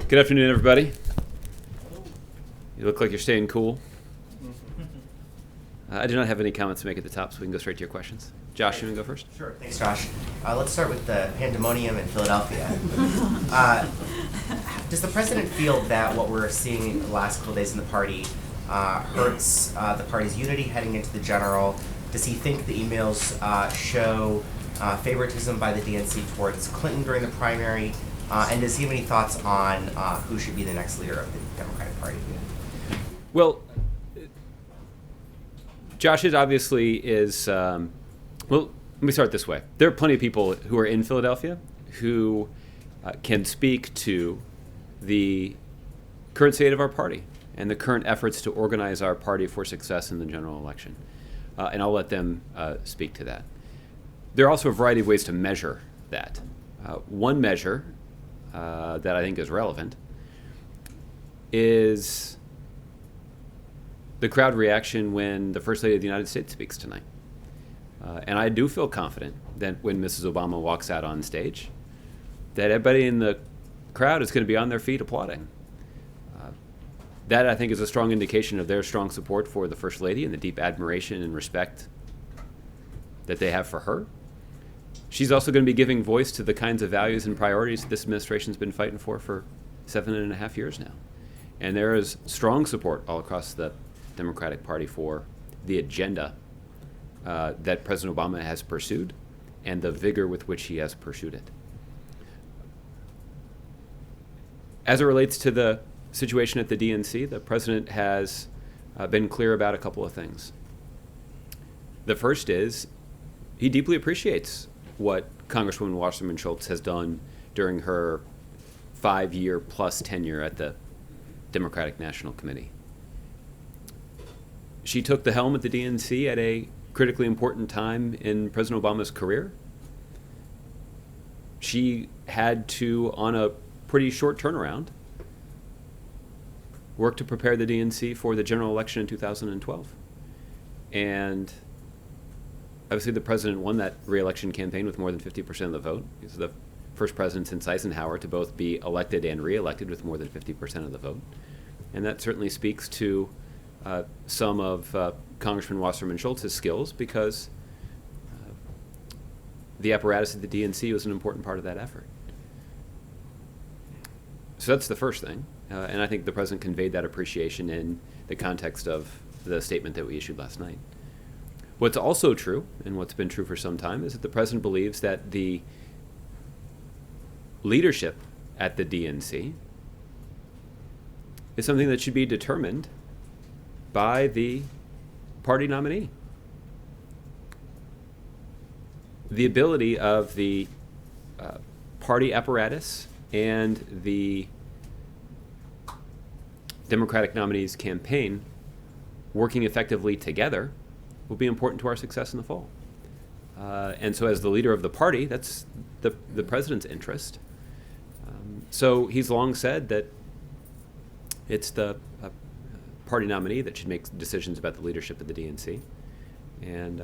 Good afternoon, everybody. You look like you're staying cool. I do not have any comments to make at the top, so we can go straight to your questions. Josh, you want to go first? Sure. Thanks, Josh. Let's start with the pandemonium in Philadelphia. Does the president feel that what we're seeing in the last couple of days in the party hurts the party's unity heading into the general? Does he think the emails show favoritism by the DNC towards Clinton during the primary? And does he have any thoughts on who should be the next leader of the Democratic Party? Well, Josh, it obviously is, well, let me start this way. There are plenty of people who are in Philadelphia who can speak to the current state of our party and the current efforts to organize our party for success in the general election. And I'll let them speak to that. There are also a variety of ways to measure that. One measure that I think is relevant is the crowd reaction when the First Lady of the United States speaks tonight. And I do feel confident that when Mrs. Obama walks out on stage, that everybody in the crowd is going to be on their feet applauding. That, I think, is a strong indication of their strong support for the First Lady and the deep admiration and respect that they have for her. She's also going to be giving voice to the kinds of values and priorities this administration's been fighting for 7.5 years now. And there is strong support all across the Democratic Party for the agenda that President Obama has pursued and the vigor with which he has pursued it. As it relates to the situation at the DNC, the president has been clear about a couple of things. The first is he deeply appreciates what Congresswoman Wasserman Schultz has done during her 5-year plus tenure at the Democratic National Committee. She took the helm at the DNC at a critically important time in President Obama's career. She had to, on a pretty short turnaround, work to prepare the DNC for the general election in 2012. And obviously the president won that re-election campaign with more than 50% of the vote. He was the first president since Eisenhower to both be elected and re-elected with more than 50% of the vote. And that certainly speaks to some of Congressman Wasserman Schultz's skills, because the apparatus at the DNC was an important part of that effort. So that's the first thing. And I think the president conveyed that appreciation in the context of the statement that we issued last night. What's also true, and what's been true for some time, is that the president believes that the leadership at the DNC is something that should be determined by the party nominee. The ability of the party apparatus and the Democratic nominee's campaign working effectively together will be important to our success in the fall. And so as the leader of the party, that's the president's interest. So he's long said that it's the party nominee that should make decisions about the leadership of the DNC. And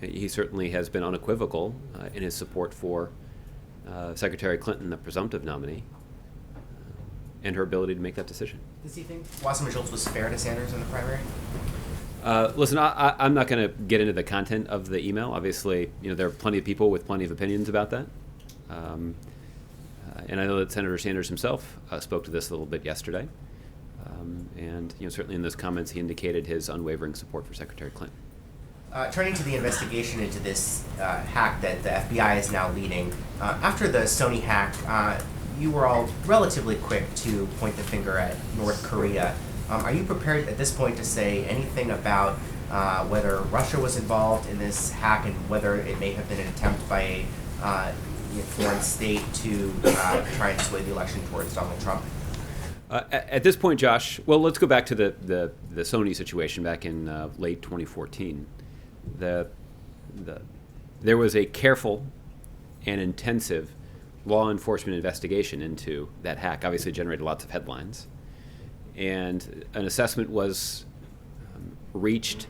he certainly has been unequivocal in his support for Secretary Clinton, the presumptive nominee, and her ability to make that decision. Does he think Wasserman Schultz was fair to Sanders in the primary? Listen, I'm not going to get into the content of the email. Obviously, there are plenty of people with plenty of opinions about that. And I know that Senator Sanders himself spoke to this a little bit yesterday. And certainly in those comments, he indicated his unwavering support for Secretary Clinton. Turning to the investigation into this hack that the FBI is now leading, after the Sony hack, you were all relatively quick to point the finger at North Korea. Are you prepared at this point to say anything about whether Russia was involved in this hack and whether it may have been an attempt by a foreign state to try and sway the election towards Donald Trump? At this point, Josh, well, let's go back to the Sony situation back in late 2014. There was a careful and intensive law enforcement investigation into that hack. Obviously, it generated lots of headlines. And an assessment was reached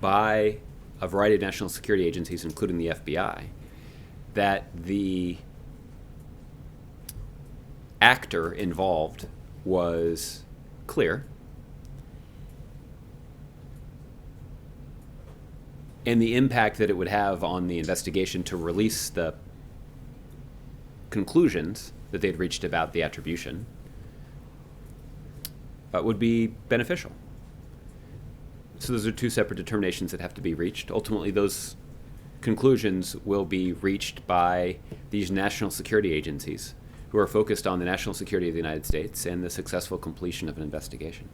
by a variety of national security agencies, including the FBI, that the actor involved was clear, and the impact that it would have on the investigation to release the conclusions that they'd reached about the attribution would be beneficial. So those are two separate determinations that have to be reached. Ultimately, those conclusions will be reached by these national security agencies who are focused on the national security of the United States and the successful completion of an investigation.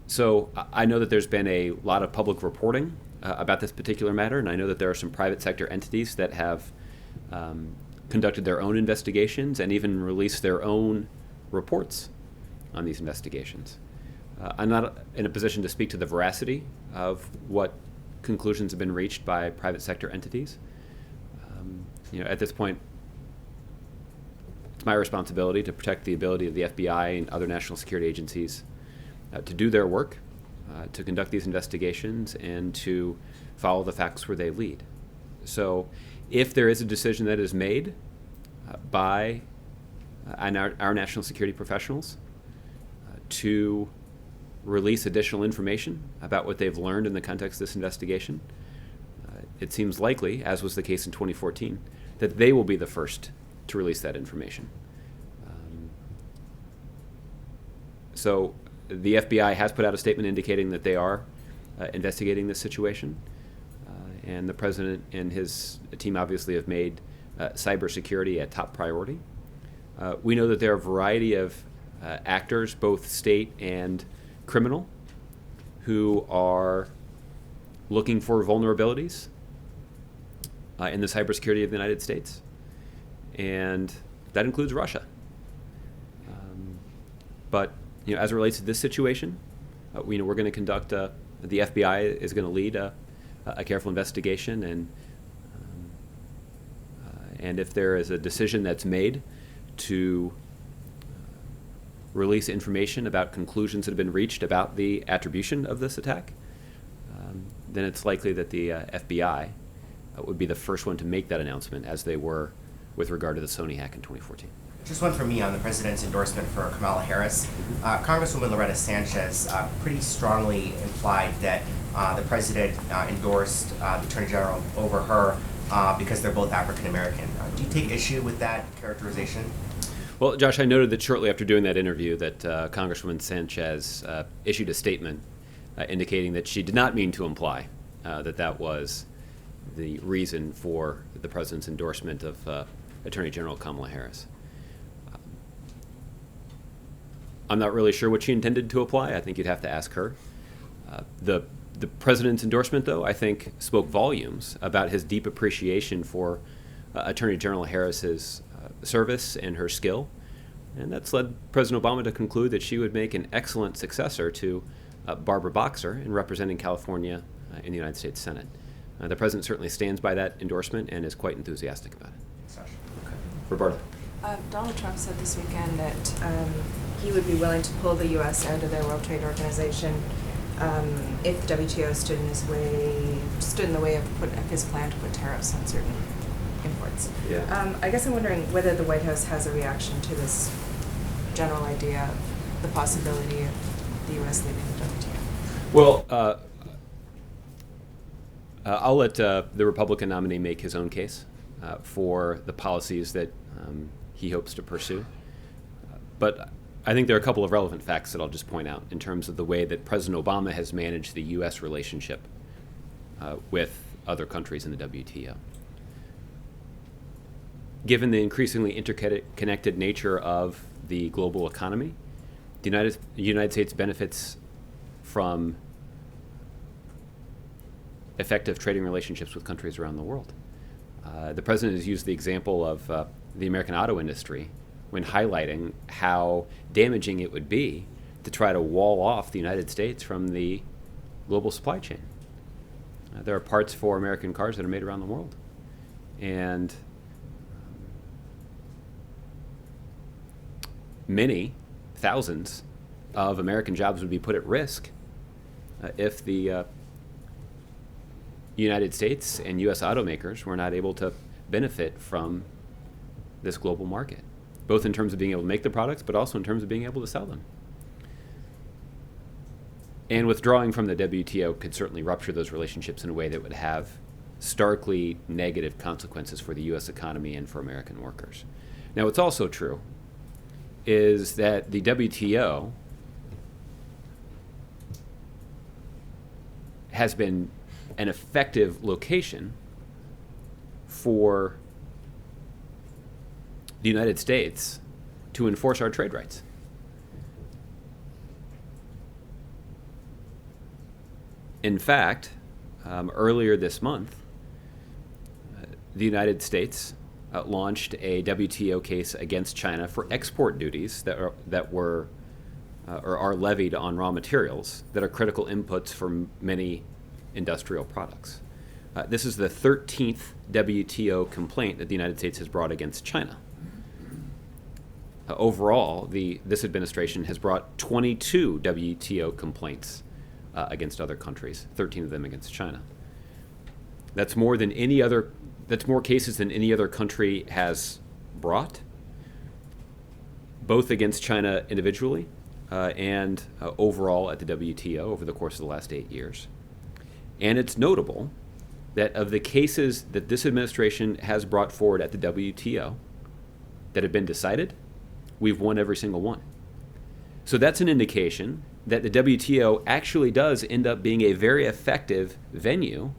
So I know that there's been a lot of public reporting about this particular matter, and I know that there are some private sector entities that have conducted their own investigations and even released their own reports on these investigations. I'm not in a position to speak to the veracity of what conclusions have been reached by private sector entities. At this point, it's my responsibility to protect the ability of the FBI and other national security agencies to do their work, to conduct these investigations, and to follow the facts where they lead. So if there is a decision that is made by our national security professionals to release additional information about what they've learned in the context of this investigation, it seems likely, as was the case in 2014, that they will be the first to release that information. So the FBI has put out a statement indicating that they are investigating this situation, and the president and his team obviously have made cybersecurity a top priority. We know that there are a variety of actors, both state and criminal, who are looking for vulnerabilities in the cybersecurity of the United States, and that includes Russia. But as it relates to this situation, we're going to conduct. The FBI is going to lead a careful investigation, and if there is a decision that's made to release information about conclusions that have been reached about the attribution of this attack, then it's likely that the FBI would be the first one to make that announcement, as they were with regard to the Sony hack in 2014. Just one for me on the president's endorsement for Kamala Harris. Congresswoman Loretta Sanchez pretty strongly implied that the president endorsed the Attorney General over her because they're both African American. Do you take issue with that characterization? Well, Josh, I noted that shortly after doing that interview that Congresswoman Sanchez issued a statement indicating that she did not mean to imply that was the reason for the president's endorsement of Attorney General Kamala Harris. I'm not really sure what she intended to apply. I think you'd have to ask her. The president's endorsement, though, I think spoke volumes about his deep appreciation for Attorney General Harris's service and her skill, and that's led President Obama to conclude that she would make an excellent successor to Barbara Boxer in representing California in the United States Senate. The president certainly stands by that endorsement and is quite enthusiastic about it. Okay. Roberta. Donald Trump said this weekend that he would be willing to pull the U.S. out of the World Trade Organization if the WTO stood in the way of his plan to put tariffs on certain imports. Yeah. I guess I'm wondering whether the White House has a reaction to this general idea, the possibility of the U.S. leaving the WTO. Well, I'll let the Republican nominee make his own case for the policies that he hopes to pursue. But I think there are a couple of relevant facts that I'll just point out in terms of the way that President Obama has managed the U.S. relationship with other countries in the WTO. Given the increasingly interconnected nature of the global economy, the United States benefits from effective trading relationships with countries around the world. The president has used the example of the American auto industry when highlighting how damaging it would be to try to wall off the United States from the global supply chain. There are parts for American cars that are made around the world. And many thousands of American jobs would be put at risk if the United States and U.S. automakers were not able to benefit from this global market. both in terms of being able to make the products, but also in terms of being able to sell them. And withdrawing from the WTO could certainly rupture those relationships in a way that would have starkly negative consequences for the U.S. economy and for American workers. Now, what's also true is that the WTO has been an effective location for the United States to enforce our trade rights. In fact, earlier this month, the United States launched a WTO case against China for export duties that are levied on raw materials that are critical inputs for many industrial products. This is the 13th WTO complaint that the United States has brought against China. Overall, this administration has brought 22 WTO complaints against other countries, 13 of them against China. That's more cases than any other country has brought, both against China individually and overall at the WTO over the course of the last 8 years. And it's notable that of the cases that this administration has brought forward at the WTO that have been decided, we've won every single one. So that's an indication that the WTO actually does end up being a very effective venue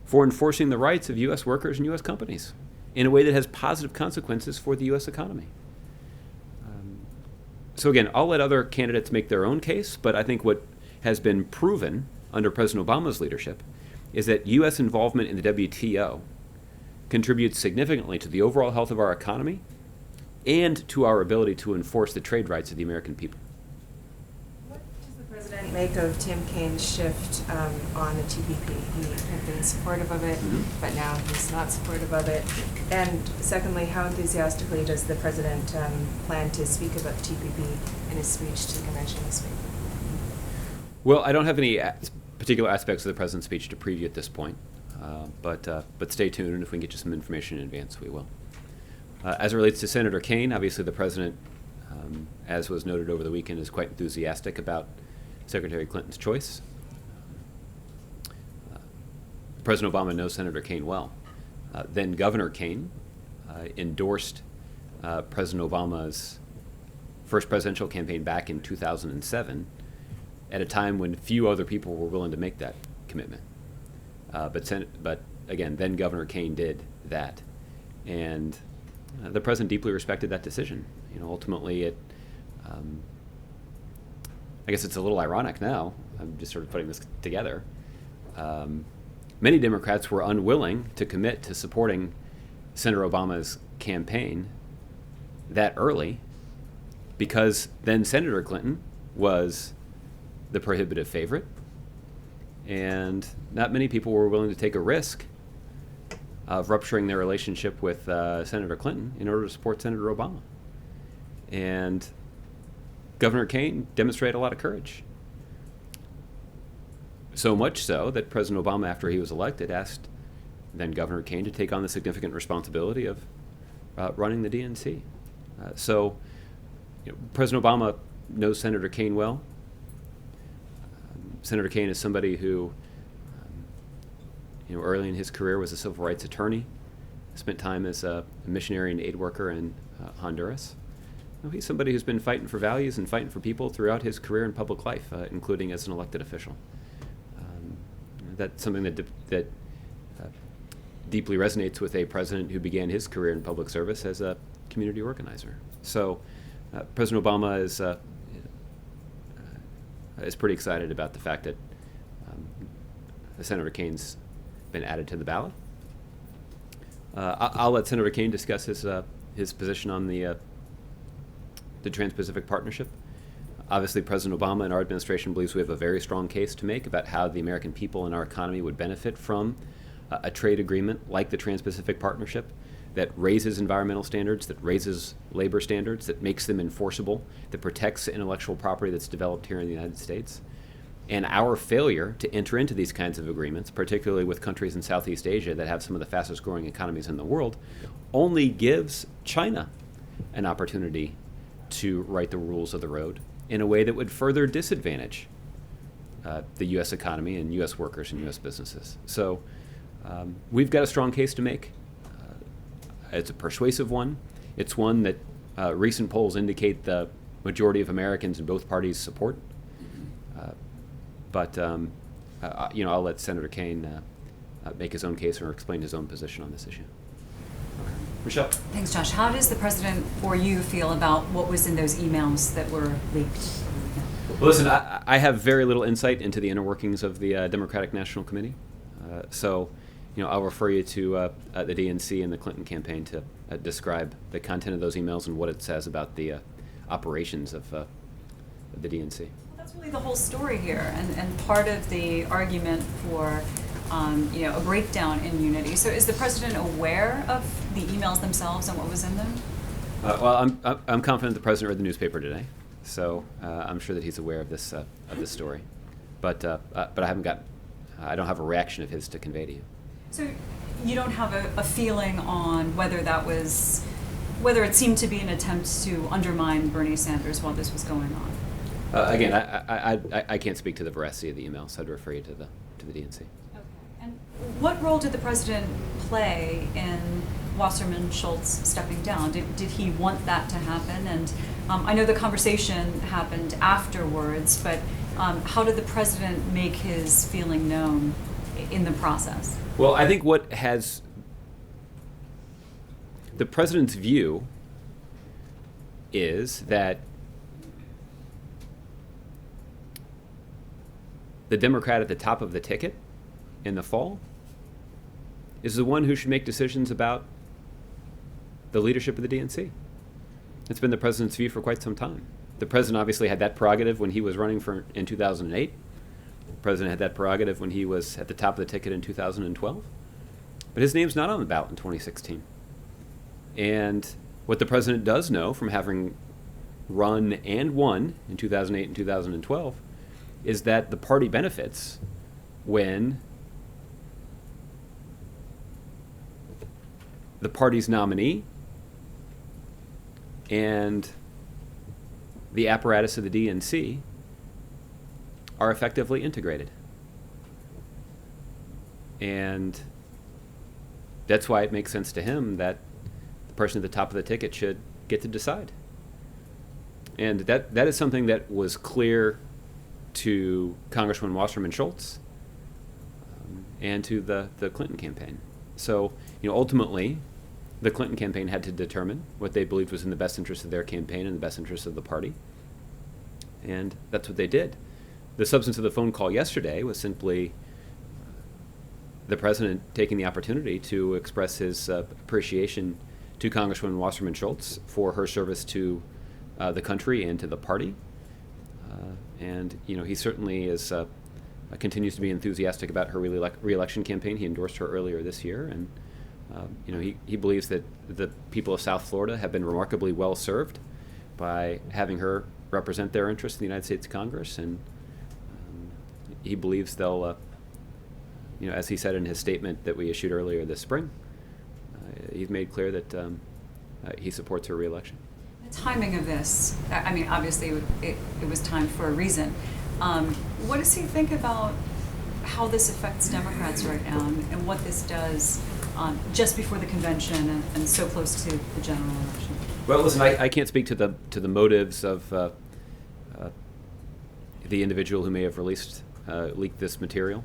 for enforcing the rights of U.S. workers and U.S. companies in a way that has positive consequences for the U.S. economy. So again, I'll let other candidates make their own case, but I think what has been proven under President Obama's leadership is that U.S. involvement in the WTO contributes significantly to the overall health of our economy and to our ability to enforce the trade rights of the American people. What does the president make of Tim Kaine's shift on the TPP? He had been supportive of it, but now he's not supportive of it. And secondly, how enthusiastically does the president plan to speak about the TPP in his speech to the convention this week? Well, I don't have any particular aspects of the president's speech to preview at this point, but stay tuned, and if we can get you some information in advance, we will. As it relates to Senator Kaine, obviously the president, as was noted over the weekend, is quite enthusiastic about Secretary Clinton's choice. President Obama knows Senator Kaine well. Then Governor Kaine endorsed President Obama's first presidential campaign back in 2007 at a time when few other people were willing to make that commitment. But again, then Governor Kaine did that. And the president deeply respected that decision. Ultimately, I guess it's a little ironic now. I'm just sort of putting this together. Many Democrats were unwilling to commit to supporting Senator Obama's campaign that early because then Senator Clinton was the prohibitive favorite, and not many people were willing to take a risk of rupturing their relationship with Senator Clinton in order to support Senator Obama. And Governor Kaine demonstrated a lot of courage. So much so that President Obama, after he was elected, asked then Governor Kaine to take on the significant responsibility of running the DNC. President Obama knows Senator Kaine well. Senator Kaine is somebody who, early in his career was a civil rights attorney, spent time as a missionary and aid worker in Honduras. He's somebody who's been fighting for values and fighting for people throughout his career in public life, including as an elected official. That's something that deeply resonates with a president who began his career in public service as a community organizer. So President Obama is pretty excited about the fact that Senator Kaine's been added to the ballot. I'll let Senator Kaine discuss his position on the Trans-Pacific Partnership. Obviously, President Obama and our administration believes we have a very strong case to make about how the American people and our economy would benefit from a trade agreement like the Trans-Pacific Partnership that raises environmental standards, that raises labor standards, that makes them enforceable, that protects intellectual property that's developed here in the United States. And our failure to enter into these kinds of agreements, particularly with countries in Southeast Asia that have some of the fastest growing economies in the world, only gives China an opportunity to write the rules of the road in a way that would further disadvantage the U.S. economy and U.S. workers and U.S. businesses. So we've got a strong case to make. It's a persuasive one. It's one that recent polls indicate the majority of Americans in both parties support. But I'll let Senator Kaine make his own case or explain his own position on this issue. Michelle. Thanks, Josh. How does the president or you feel about what was in those emails that were leaked? Well, listen, I have very little insight into the inner workings of the Democratic National Committee. So I'll refer you to the DNC and the Clinton campaign to describe the content of those emails and what it says about the operations of the DNC. Well, that's really the whole story here, and part of the argument for a breakdown in unity. So is the president aware of the emails themselves and what was in them? Well, I'm confident the president read the newspaper today, so I'm sure that he's aware of this story. But I don't have a reaction of his to convey to you. So you don't have a feeling on whether it seemed to be an attempt to undermine Bernie Sanders while this was going on? Again, I can't speak to the veracity of the emails. I'd refer you to the DNC. Okay. And what role did the president play in Wasserman Schultz stepping down? Did he want that to happen? And I know the conversation happened afterwards, but how did the president make his feeling known in the process? Well, I think what has the president's view is that the Democrat at the top of the ticket in the fall is the one who should make decisions about the leadership of the DNC. It's been the president's view for quite some time. The president obviously had that prerogative when he was running in 2008. The president had that prerogative when he was at the top of the ticket in 2012. But his name's not on the ballot in 2016. And what the president does know from having run and won in 2008 and 2012 is that the party benefits when the party's nominee and the apparatus of the DNC are effectively integrated. And that's why it makes sense to him that the person at the top of the ticket should get to decide. And that is something that was clear to Congressman Wasserman Schultz and to the Clinton campaign. So, ultimately, the Clinton campaign had to determine what they believed was in the best interest of their campaign and the best interest of the party. And that's what they did. The substance of the phone call yesterday was simply the president taking the opportunity to express his appreciation to Congresswoman Wasserman Schultz for her service to the country and to the party. And he certainly is continues to be enthusiastic about her re-election campaign. He endorsed her earlier this year, and he believes that the people of South Florida have been remarkably well served by having her represent their interests in the United States Congress, and he believes they'll, as he said in his statement that we issued earlier this spring, he's made clear that he supports her re-election. The timing of this, I mean, obviously it was timed for a reason. What does he think about how this affects Democrats right now and what this does just before the convention and so close to the general election? Well, listen, I can't speak to the motives of the individual who may have leaked this material.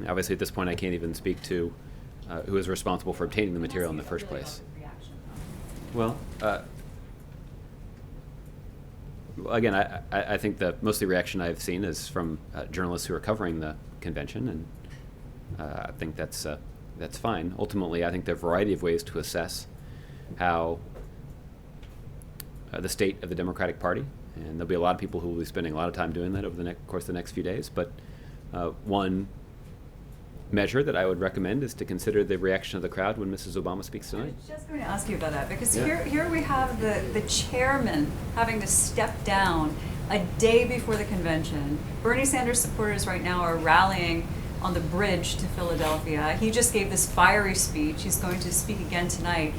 Obviously, at this point, I can't even speak to who is responsible for obtaining the material in the first place. Well, again, I think most of the reaction I've seen is from journalists who are covering the convention, and I think that's fine. Ultimately, I think there are a variety of ways to assess how the state of the Democratic Party, and there'll be a lot of people who will be spending a lot of time doing that over the course of the next few days. But one measure that I would recommend is to consider the reaction of the crowd when Mrs. Obama speaks tonight. I was just going to ask you about that, because here we have the chairman having to step down a day before the convention. Bernie Sanders supporters right now are rallying on the bridge to Philadelphia. He just gave this fiery speech. He's going to speak again tonight.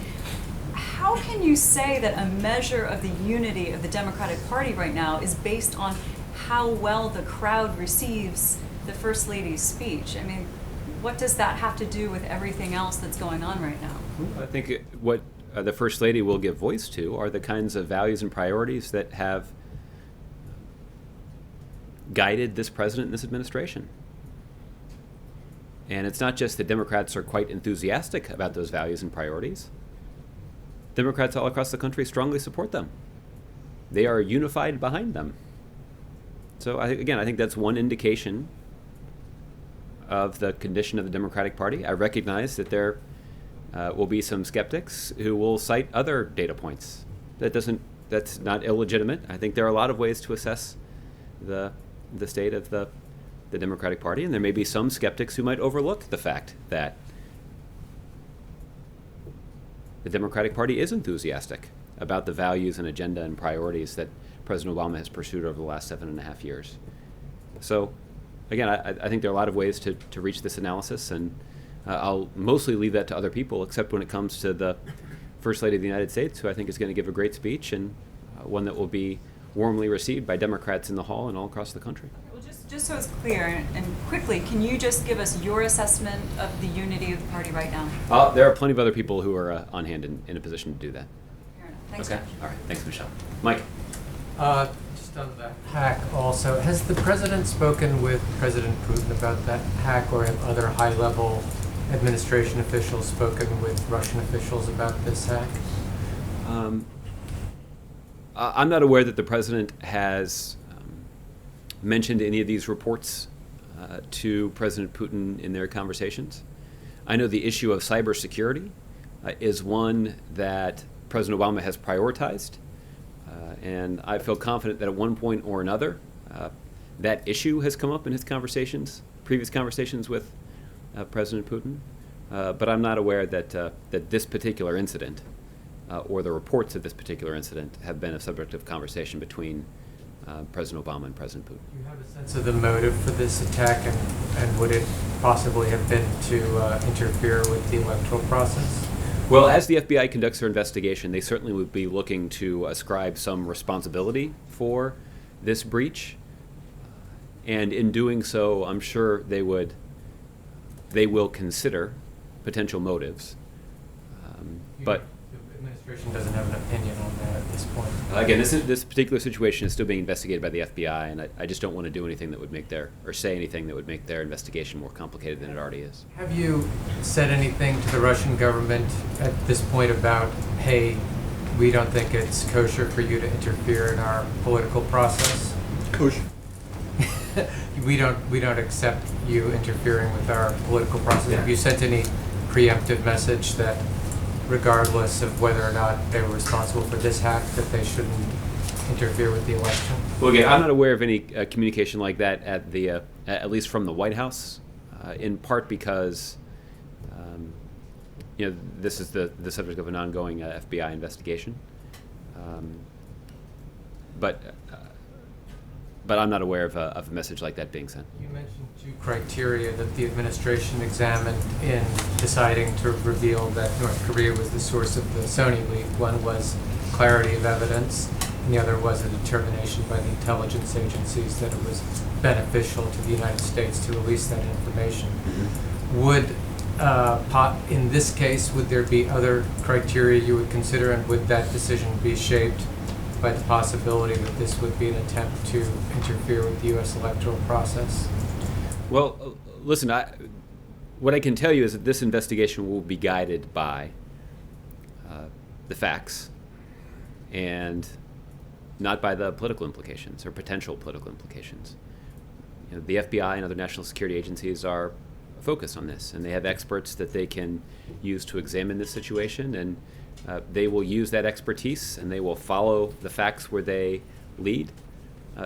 How how can you say that a measure of the unity of the Democratic Party right now is based on how well the crowd receives the First Lady's speech? I mean, what does that have to do with everything else that's going on right now? I think what the First Lady will give voice to are the kinds of values and priorities that have guided this president and this administration. And it's not just that Democrats are quite enthusiastic about those values and priorities. Democrats all across the country strongly support them. They are unified behind them. So I think that's one indication of the condition of the Democratic Party. I recognize that there will be some skeptics who will cite other data points. That's not illegitimate. I think there are a lot of ways to assess the state of the Democratic Party, and there may be some skeptics who might overlook the fact that the Democratic Party is enthusiastic about the values and agenda and priorities that President Obama has pursued over the last 7.5 years. So, again, I think there are a lot of ways to reach this analysis, and I'll mostly leave that to other people, except when it comes to the First Lady of the United States, who I think is going to give a great speech, and one that will be warmly received by Democrats in the hall and all across the country. Well, just so it's clear, and quickly, can you just give us your assessment of the unity of the party right now? There are plenty of other people who are on hand in a position to do that. Fair enough. Thanks, Okay. Josh. All right. Thanks, Michelle. Mike. Just on the hack also, has the president spoken with President Putin about that hack, or have other high-level administration officials spoken with Russian officials about this hack? I'm not aware that the president has mentioned any of these reports to President Putin in their conversations. I know the issue of cybersecurity is one that President Obama has prioritized, and I feel confident that at one point or another, that issue has come up in his previous conversations with President Putin. But I'm not aware that this particular incident or the reports of this particular incident have been a subject of conversation between President Obama and President Putin. Do you have a sense of the motive for this attack, and would it possibly have been to interfere with the electoral process? Well, as the FBI conducts their investigation, they certainly would be looking to ascribe some responsibility for this breach. And in doing so, I'm sure they will consider potential motives. But the administration doesn't have an opinion on that at this point. again, this particular situation is still being investigated by the FBI, and I just don't want to do anything that would make or say anything that would make their investigation more complicated than it already is. Have you said anything to the Russian government at this point about, hey, we don't think it's kosher for you to interfere in our political process? Kosher. We don't accept you interfering with our political process. Yeah. Have you sent any preemptive message that, regardless of whether or not they were responsible for this hack, that they shouldn't interfere with the election? Well, again, I'm not aware of any communication like that at least from the White House, in part because this is the subject of an ongoing FBI investigation. But I'm not aware of a message like that being sent. You mentioned 2 criteria that the administration examined in deciding to reveal that North Korea was the source of the Sony leak. One was clarity of evidence, and the other was a determination by the intelligence agencies that it was beneficial to the United States to release that information. Mm-hmm. In this case, would there be other criteria you would consider, and would that decision be shaped by the possibility that this would be an attempt to interfere with the U.S. electoral process? Well, listen, what I can tell you is that this investigation will be guided by the facts and not by the political implications or potential political implications. The FBI and other national security agencies are focused on this, and they have experts that they can use to examine this situation, and they will use that expertise and they will follow the facts where they lead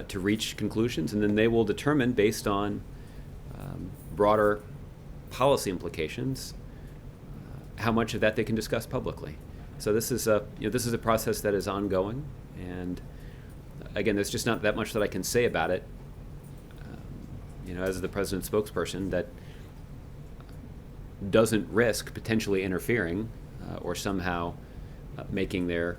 to reach conclusions, and then they will determine, based on broader policy implications, how much of that they can discuss publicly. So this is a process that is ongoing, and again, there's just not that much that I can say about it. As the president's spokesperson, that doesn't risk potentially interfering or somehow making their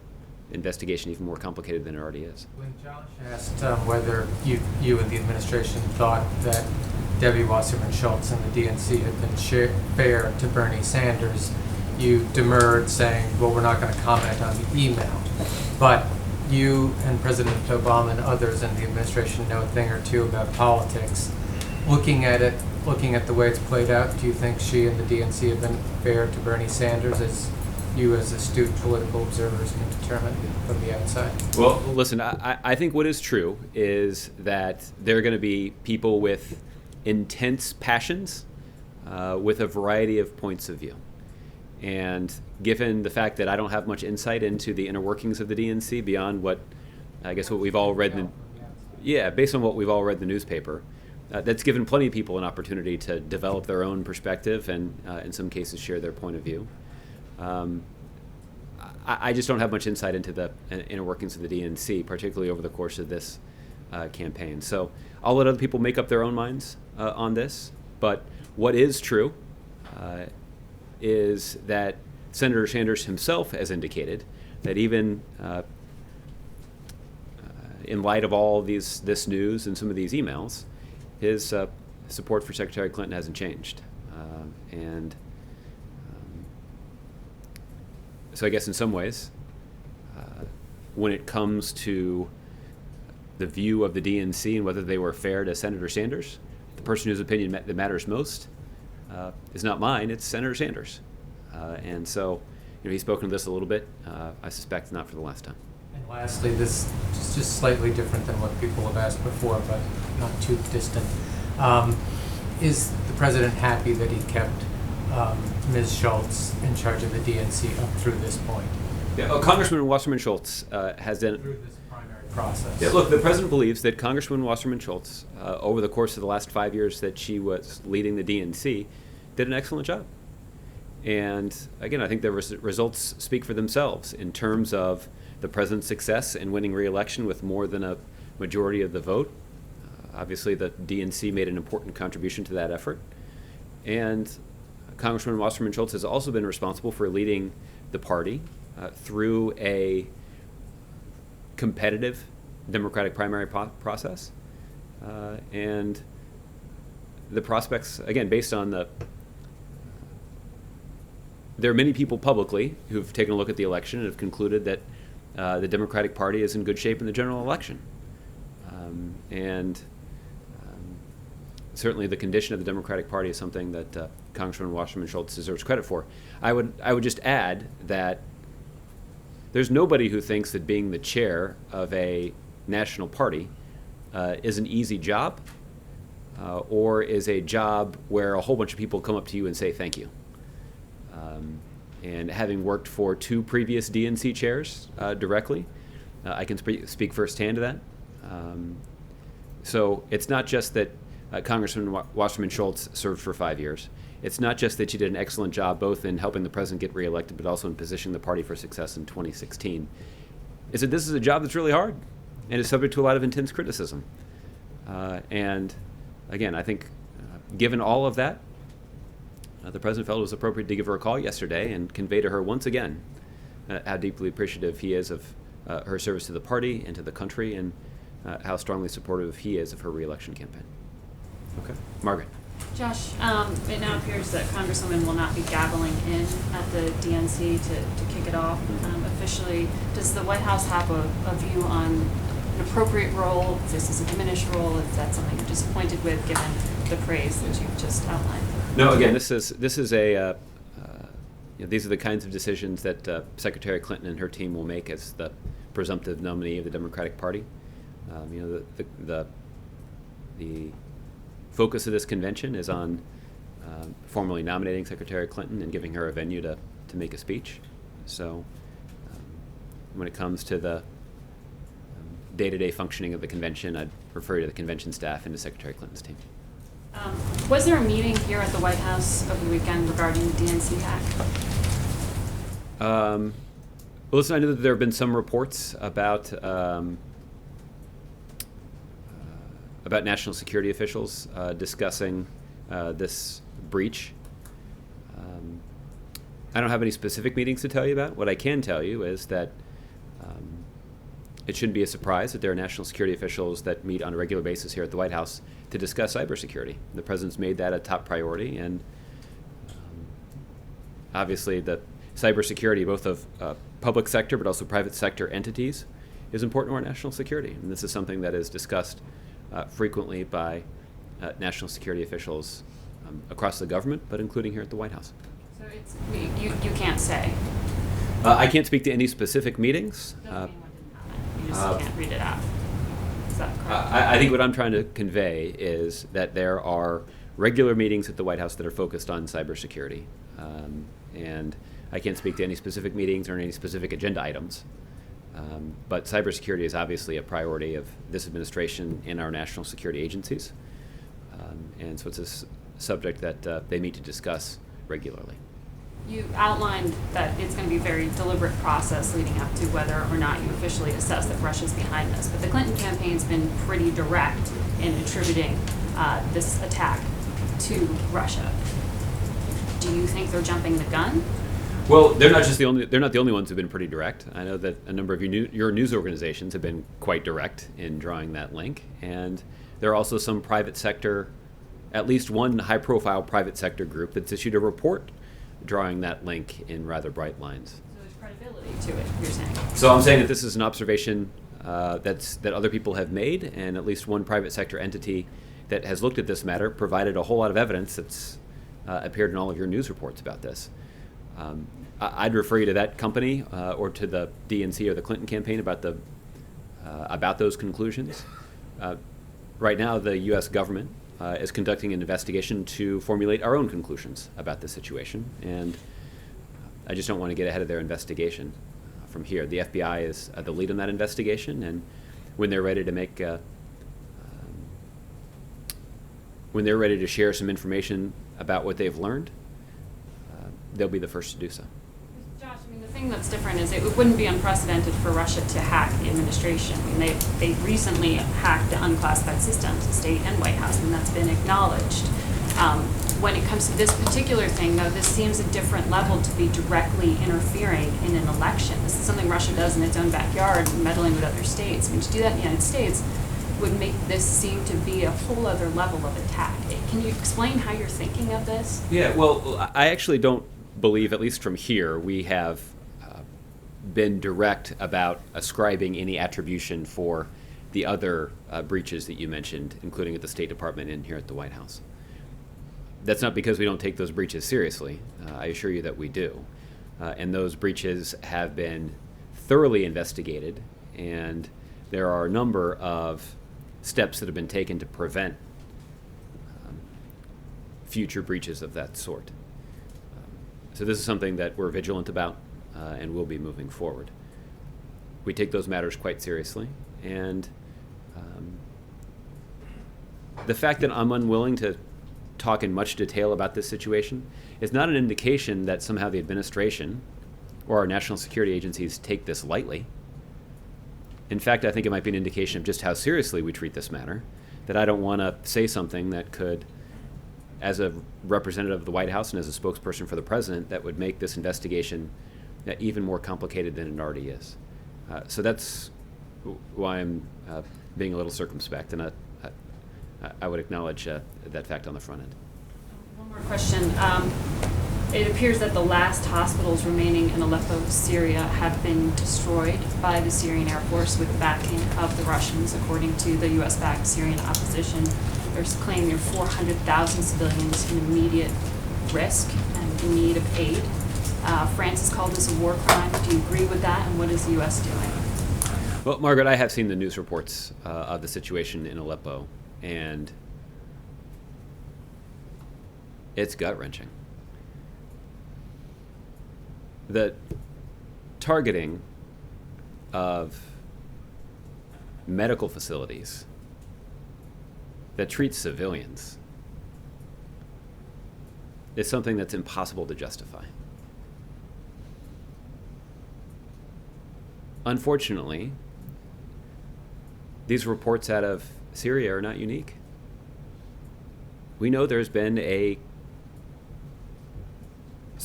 investigation even more complicated than it already is. When Josh asked whether you and the administration thought that Debbie Wasserman Schultz and the DNC had been fair to Bernie Sanders, you demurred, saying, well, we're not going to comment on the email. But you and President Obama and others in the administration know a thing or two about politics. Looking at it, looking at the way it's played out, do you think she and the DNC have been fair to Bernie Sanders, as you as astute political observers can determine from the outside? Well, listen, I think what is true is that there are going to be people with intense passions with a variety of points of view. And given the fact that I don't have much insight into the inner workings of the DNC beyond what we've all read based on what we've all read in the newspaper, that's given plenty of people an opportunity to develop their own perspective and in some cases share their point of view. I just don't have much insight into the inner workings of the DNC, particularly over the course of this campaign. So I'll let other people make up their own minds on this. But what is true is that Senator Sanders himself has indicated that even in light of all this news and some of these emails, his support for Secretary Clinton hasn't changed. So I guess in some ways, when it comes to the view of the DNC and whether they were fair to Senator Sanders, the person whose opinion that matters most is not mine, it's Senator Sanders. And so, he's spoken to this a little bit. I suspect not for the last time. And lastly, this is just slightly different than what people have asked before, but not too distant. Is the president happy that he kept Ms. Schultz in charge of the DNC up through this point? Yeah, Congressman Wasserman Schultz has done through this primary process. Yeah, look, the president believes that Congresswoman Wasserman Schultz, over the course of the last 5 years that she was leading the DNC, did an excellent job. And again, I think the results speak for themselves in terms of the president's success in winning re-election with more than a majority of the vote. Obviously, the DNC made an important contribution to that effort. And Congresswoman Wasserman Schultz has also been responsible for leading the party through a competitive Democratic primary process. And the prospects, again, based on there are many people publicly who've taken a look at the election and have concluded that the Democratic Party is in good shape in the general election. Certainly the condition of the Democratic Party is something that Congresswoman Wasserman Schultz deserves credit for. I would just add that there's nobody who thinks that being the chair of a national party is an easy job or is a job where a whole bunch of people come up to you and say thank you. And having worked for 2 previous DNC chairs directly, I can speak firsthand to that. So it's not just that Congressman Wasserman Schultz served for 5 years. It's not just that she did an excellent job both in helping the president get reelected, but also in positioning the party for success in 2016. It's that this is a job that's really hard and is subject to a lot of intense criticism. And again, I think given all of that, the president felt it was appropriate to give her a call yesterday and convey to her once again how deeply appreciative he is of her service to the party and to the country, and how strongly supportive he is of her reelection campaign. Okay, Margaret. Josh, it now appears that Congresswoman will not be gaveling in at the DNC to kick it off officially. Does the White House have a view on an appropriate role, if this is a diminished role, if that's something you're disappointed with given the praise that you've just outlined? No, again, this is a these are the kinds of decisions that Secretary Clinton and her team will make as the presumptive nominee of the Democratic Party. The focus of this convention is on formally nominating Secretary Clinton and giving her a venue to make a speech. So when it comes to the day-to-day functioning of the convention, I'd refer to the convention staff and to Secretary Clinton's team. Was there a meeting here at the White House over the weekend regarding the DNC hack? Well, listen, I know that there have been some reports about national security officials discussing this breach. I don't have any specific meetings to tell you about. What I can tell you is that it shouldn't be a surprise that there are national security officials that meet on a regular basis here at the White House to discuss cybersecurity. The president's made that a top priority, and obviously the cybersecurity, both of public sector but also private sector entities, is important to our national security. And this is something that is discussed frequently by national security officials across the government, but including here at the White House. So you can't say. I can't speak to any specific meetings. Doesn't mean one didn't happen. You just can't read it out. Is that correct? I think what I'm trying to convey is that there are regular meetings at the White House that are focused on cybersecurity. And I can't speak to any specific meetings or any specific agenda items. But cybersecurity is obviously a priority of this administration and our national security agencies. And so it's a subject that they meet to discuss regularly. You outlined that it's going to be a very deliberate process leading up to whether or not you officially assess that Russia's behind this. But the Clinton campaign's been pretty direct in attributing this attack to Russia. Do you think they're jumping the gun? Well, they're not the only ones who've been pretty direct. I know that a number of your news organizations have been quite direct in drawing that link, and there are also some private sector, at least one high-profile private sector group that's issued a report drawing that link in rather bright lines. So there's credibility to it, you're saying? So I'm saying that this is an observation that other people have made, and at least one private sector entity that has looked at this matter provided a whole lot of evidence that's appeared in all of your news reports about this. I'd refer you to that company or to the DNC or the Clinton campaign about those conclusions. Right now, the U.S. government is conducting an investigation to formulate our own conclusions about this situation, and I just don't want to get ahead of their investigation from here. The FBI is the lead on that investigation, and when they're ready to make when they're ready to share some information about what they've learned, they'll be the first to do so. Josh, I mean, the thing that's different is it wouldn't be unprecedented for Russia to hack the administration. I mean, they recently hacked the unclassified systems, the state and White House, and that's been acknowledged. When it comes to this particular thing, though, this seems a different level to be directly interfering in an election. This is something Russia does in its own backyard, meddling with other states. I mean, to do that in the United States would make this seem to be a whole other level of attack. Can you explain how you're thinking of this? Yeah, well, I actually don't believe, at least from here, we have been direct about ascribing any attribution for the other breaches that you mentioned, including at the State Department and here at the White House. That's not because we don't take those breaches seriously. I assure you that we do. And those breaches have been thoroughly investigated, and there are a number of steps that have been taken to prevent future breaches of that sort. So this is something that we're vigilant about and will be moving forward. We take those matters quite seriously, and the fact that I'm unwilling to talk in much detail about this situation is not an indication that somehow the administration or our national security agencies take this lightly. In fact, I think it might be an indication of just how seriously we treat this matter, that I don't want to say something that could, as a representative of the White House and as a spokesperson for the president, that would make this investigation even more complicated than it already is. So that's why I'm being a little circumspect, and I would acknowledge that fact on the front end. One more question. It appears that the last hospitals remaining in Aleppo, Syria, have been destroyed by the Syrian Air Force with the backing of the Russians, according to the U.S.-backed Syrian opposition. There's claiming there are 400,000 civilians in immediate risk and in need of aid. France has called this a war crime. Do you agree with that, and what is the U.S. doing? Well, Margaret, I have seen the news reports of the situation in Aleppo, and it's gut-wrenching. The targeting of medical facilities that treat civilians is something that's impossible to justify. Unfortunately, these reports out of Syria are not unique. We know there's been a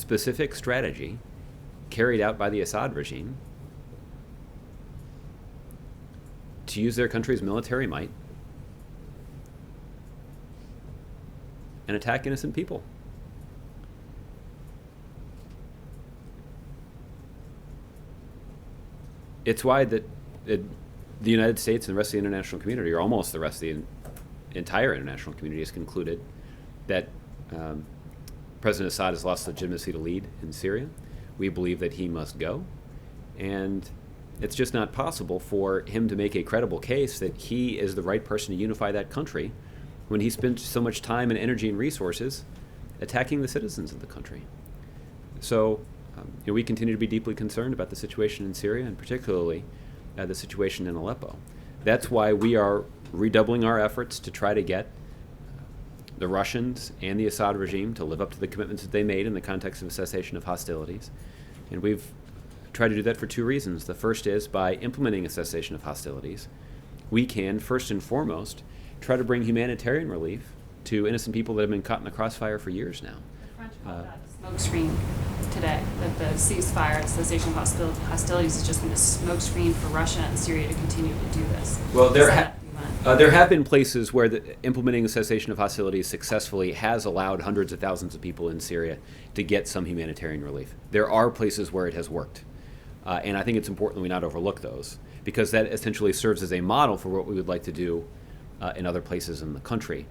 specific strategy carried out by the Assad regime to use their country's military might and attack innocent people. It's why the United States and the rest of the international community, or almost the rest of the entire international community, has concluded that President Assad has lost legitimacy to lead in Syria. We believe that he must go, and it's just not possible for him to make a credible case that he is the right person to unify that country when he spent so much time and energy and resources attacking the citizens of the country. So we continue to be deeply concerned about the situation in Syria, and particularly the situation in Aleppo. That's why we are redoubling our efforts to try to get the Russians and the Assad regime to live up to the commitments that they made in the context of a cessation of hostilities. And we've tried to do that for two reasons. The first is by implementing a cessation of hostilities, we can, first and foremost, try to bring humanitarian relief to innocent people that have been caught in the crossfire for years now. The French called that a smokescreen today, that the ceasefire and cessation of hostilities has just been a smokescreen for Russia and Syria to continue to do this. Well, there have been places where implementing a cessation of hostilities successfully has allowed hundreds of thousands of people in Syria to get some humanitarian relief. There are places where it has worked. And I think it's important that we not overlook those, because that essentially serves as a model for what we would like to do in other places in the country.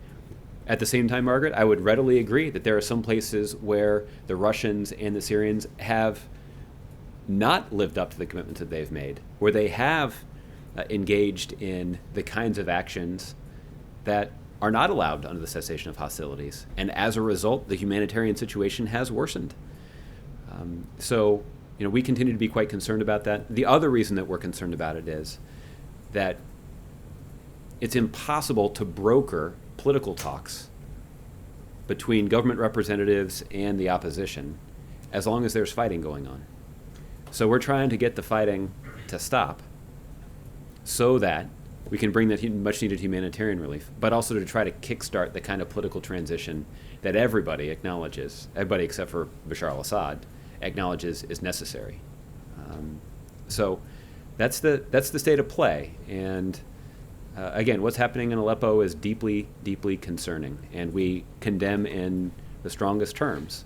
At the same time, Margaret, I would readily agree that there are some places where the Russians and the Syrians have not lived up to the commitments that they've made, where they have engaged in the kinds of actions that are not allowed under the cessation of hostilities. And as a result, the humanitarian situation has worsened. So we continue to be quite concerned about that. The other reason that we're concerned about it is that it's impossible to broker political talks between government representatives and the opposition as long as there's fighting going on. So we're trying to get the fighting to stop so that we can bring that much needed humanitarian relief, but also to try to kickstart the kind of political transition that everybody acknowledges, everybody except for Bashar al-Assad, acknowledges is necessary. So that's the state of play. And again, what's happening in Aleppo is deeply, deeply concerning, and we condemn in the strongest terms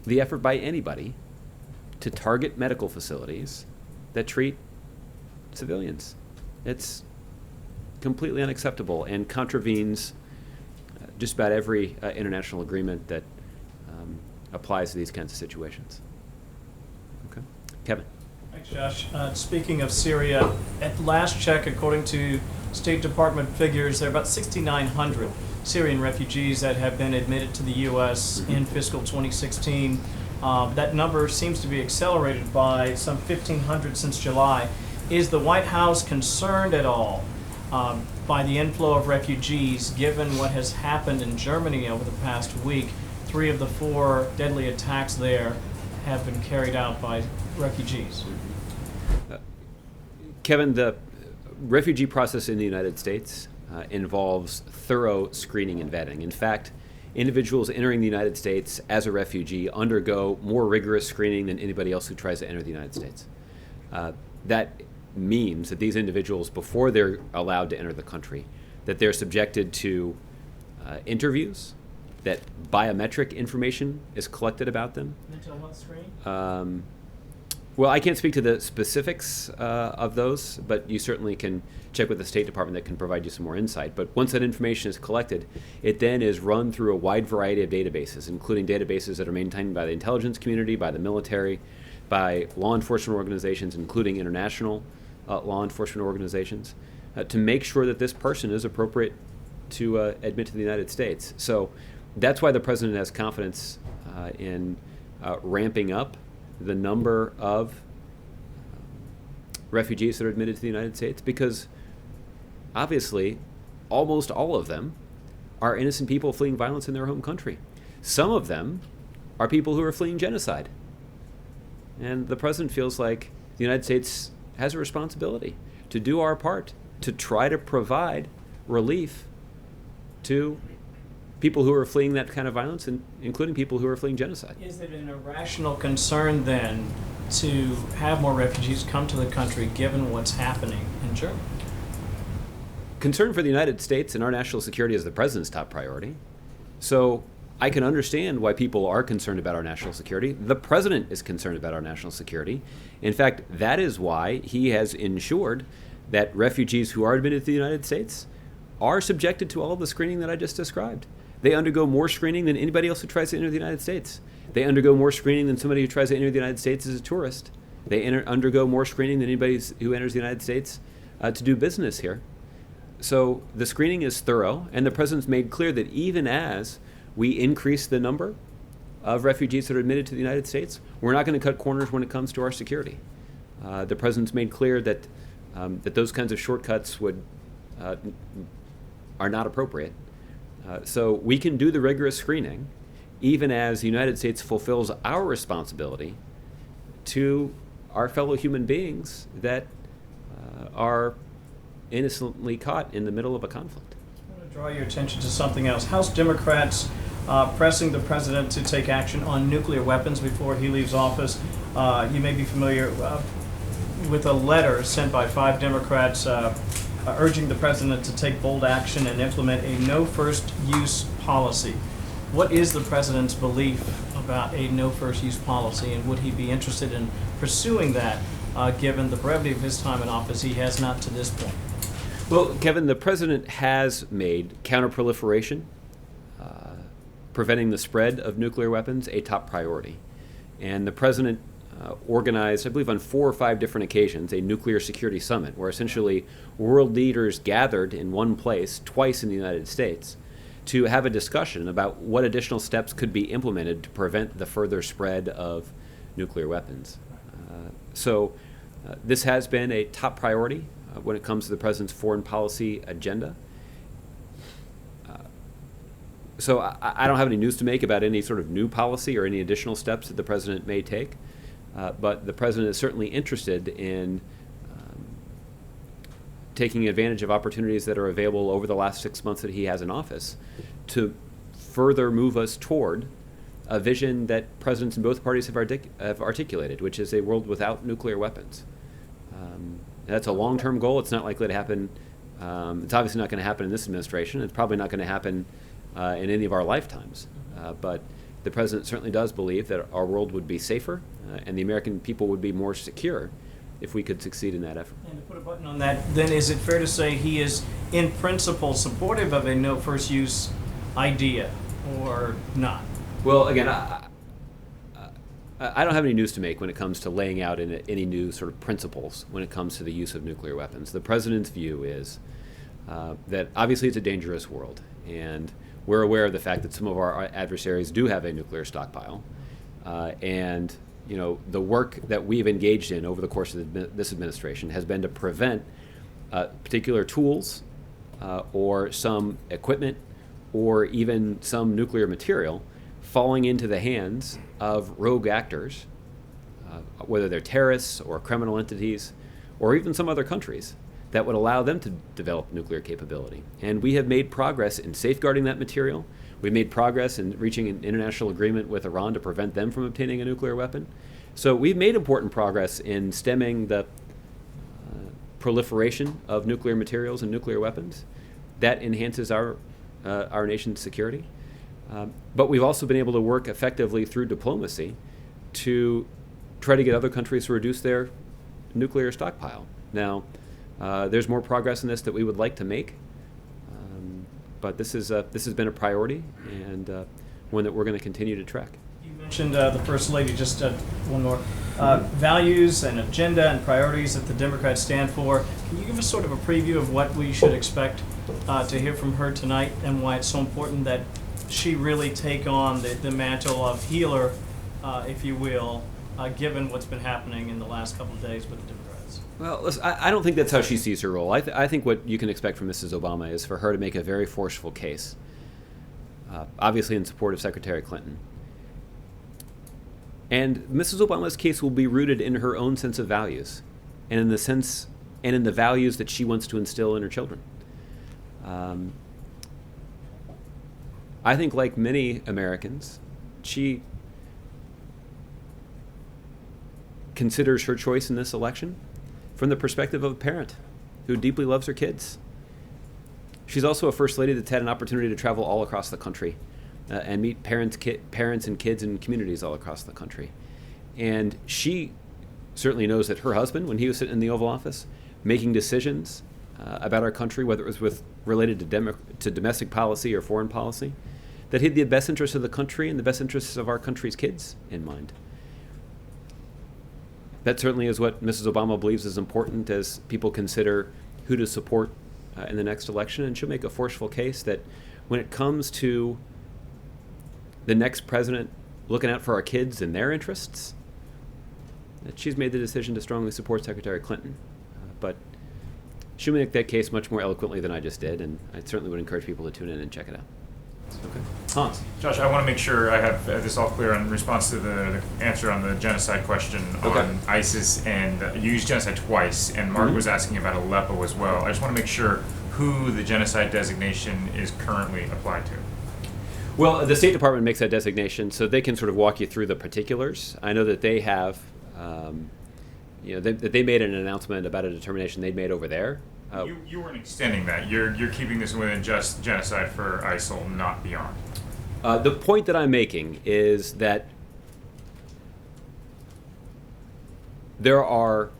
the effort by anybody to target medical facilities that treat civilians. It's completely unacceptable and contravenes just about every international agreement that applies to these kinds of situations. Okay, Kevin. Thanks, Josh. Speaking of Syria, at last check, according to State Department figures, there are about 6,900 Syrian refugees that have been admitted to the U.S. in fiscal 2016. That number seems to be accelerated by some 1,500 since July. Is the White House concerned at all by the inflow of refugees, given what has happened in Germany over the past week? 3 of the 4 deadly attacks there have been carried out by refugees. Kevin, the refugee process in the United States involves thorough screening and vetting. In fact, individuals entering the United States as a refugee undergo more rigorous screening than anybody else who tries to enter the United States. That means that these individuals, before they're allowed to enter the country, that they're subjected to interviews, that biometric information is collected about them. Until what screen? Well, I can't speak to the specifics of those, but you certainly can check with the State Department that can provide you some more insight. But once that information is collected, it then is run through a wide variety of databases, including databases that are maintained by the intelligence community, by the military, by law enforcement organizations, including international law enforcement organizations, to make sure that this person is appropriate to admit to the United States. So that's why the president has confidence in ramping up the number of refugees that are admitted to the United States, because obviously almost all of them are innocent people fleeing violence in their home country. Some of them are people who are fleeing genocide. And the president feels like the United States has a responsibility to do our part to try to provide relief to people who are fleeing that kind of violence, including people who are fleeing genocide. Is it an irrational concern then to have more refugees come to the country given what's happening in Germany? Concern for the United States and our national security is the president's top priority. So I can understand why people are concerned about our national security. The president is concerned about our national security. In fact, that is why he has ensured that refugees who are admitted to the United States are subjected to all of the screening that I just described. They undergo more screening than anybody else who tries to enter the United States. They undergo more screening than somebody who tries to enter the United States as a tourist. They undergo more screening than anybody who enters the United States to do business here. So the screening is thorough, and the president's made clear that even as we increase the number of refugees that are admitted to the United States, we're not going to cut corners when it comes to our security. The president's made clear that that those kinds of shortcuts are not appropriate. So we can do the rigorous screening, even as the United States fulfills our responsibility to our fellow human beings that are innocently caught in the middle of a conflict. I want to draw your attention to something else. House Democrats pressing the president to take action on nuclear weapons before he leaves office. You may be familiar with a letter sent by 5 Democrats urging the president to take bold action and implement a no first use policy. What is the president's belief about a no first use policy, and would he be interested in pursuing that given the brevity of his time in office? He has not to this point. Well, Kevin, the president has made counterproliferation, preventing the spread of nuclear weapons, a top priority. And the president organized, I believe on 4 or 5 different occasions, a nuclear security summit where essentially world leaders gathered in one place, twice in the United States, to have a discussion about what additional steps could be implemented to prevent the further spread of nuclear weapons. So this has been a top priority when it comes to the president's foreign policy agenda. So I don't have any news to make about any sort of new policy or any additional steps that the president may take. But the president is certainly interested in taking advantage of opportunities that are available over the last 6 months that he has in office to further move us toward a vision that presidents in both parties have articulated, which is a world without nuclear weapons. That's a long-term goal. It's not likely to happen. It's obviously not going to happen in this administration. It's probably not going to happen in any of our lifetimes. But the president certainly does believe that our world would be safer and the American people would be more secure if we could succeed in that effort. And to put a button on that, then is it fair to say he is in principle supportive of a no first use idea or not? Well, again, I don't have any news to make when it comes to laying out any new sort of principles when it comes to the use of nuclear weapons. The president's view is that obviously it's a dangerous world, and we're aware of the fact that some of our adversaries do have a nuclear stockpile, and the work that we've engaged in over the course of this administration has been to prevent particular tools or some equipment or even some nuclear material falling into the hands of rogue actors, whether they're terrorists or criminal entities or even some other countries that would allow them to develop nuclear capability. And we have made progress in safeguarding that material. We've made progress in reaching an international agreement with Iran to prevent them from obtaining a nuclear weapon. So we've made important progress in stemming the proliferation of nuclear materials and nuclear weapons. That enhances our nation's security. But we've also been able to work effectively through diplomacy to try to get other countries to reduce their nuclear stockpile. Now, there's more progress in this that we would like to make, but this has been a priority and one that we're going to continue to track. You mentioned the First Lady, just one more. Values and agenda and priorities that the Democrats stand for. Can you give us sort of a preview of what we should expect to hear from her tonight and why it's so important that she really take on the mantle of healer, if you will, given what's been happening in the last couple of days with the Democrats? Well, listen, I don't think that's how she sees her role. I think what you can expect from Mrs. Obama is for her to make a very forceful case, obviously in support of Secretary Clinton. And Mrs. Obama's case will be rooted in her own sense of values and in the values that she wants to instill in her children. I think, like many Americans, she considers her choice in this election from the perspective of a parent who deeply loves her kids. She's also a first lady that's had an opportunity to travel all across the country and meet parents and kids in communities all across the country. And she certainly knows that her husband, when he was sitting in the Oval Office, making decisions about our country, whether it was related to domestic policy or foreign policy, that he had the best interests of the country and the best interests of our country's kids in mind. That certainly is what Mrs. Obama believes is important as people consider who to support in the next election. And she'll make a forceful case that when it comes to the next president looking out for our kids and their interests, that she's made the decision to strongly support Secretary Clinton. But she'll make that case much more eloquently than I just did, and I certainly would encourage people to tune in and check it out. Okay. Hans. Josh, I want to make sure I have this all clear in response to the answer on the genocide question on ISIS, and you used genocide twice, and Mark was asking about Aleppo as well. I just want to make sure who the genocide designation is currently applied to. Well, the State Department makes that designation, so they can sort of walk you through the particulars. I know that they have, they made an announcement about a determination they'd made over there. You weren't extending that. You're keeping this within just genocide for ISIL, not beyond. The point that I'm making is that there are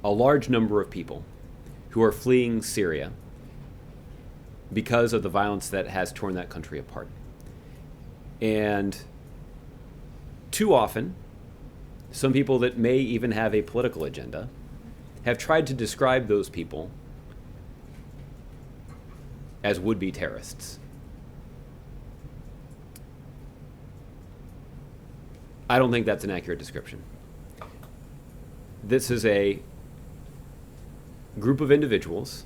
a large number of people who are fleeing Syria because of the violence that has torn that country apart. And too often, some people that may even have a political agenda have tried to describe those people as would-be terrorists. I don't think that's an accurate description. This is a group of individuals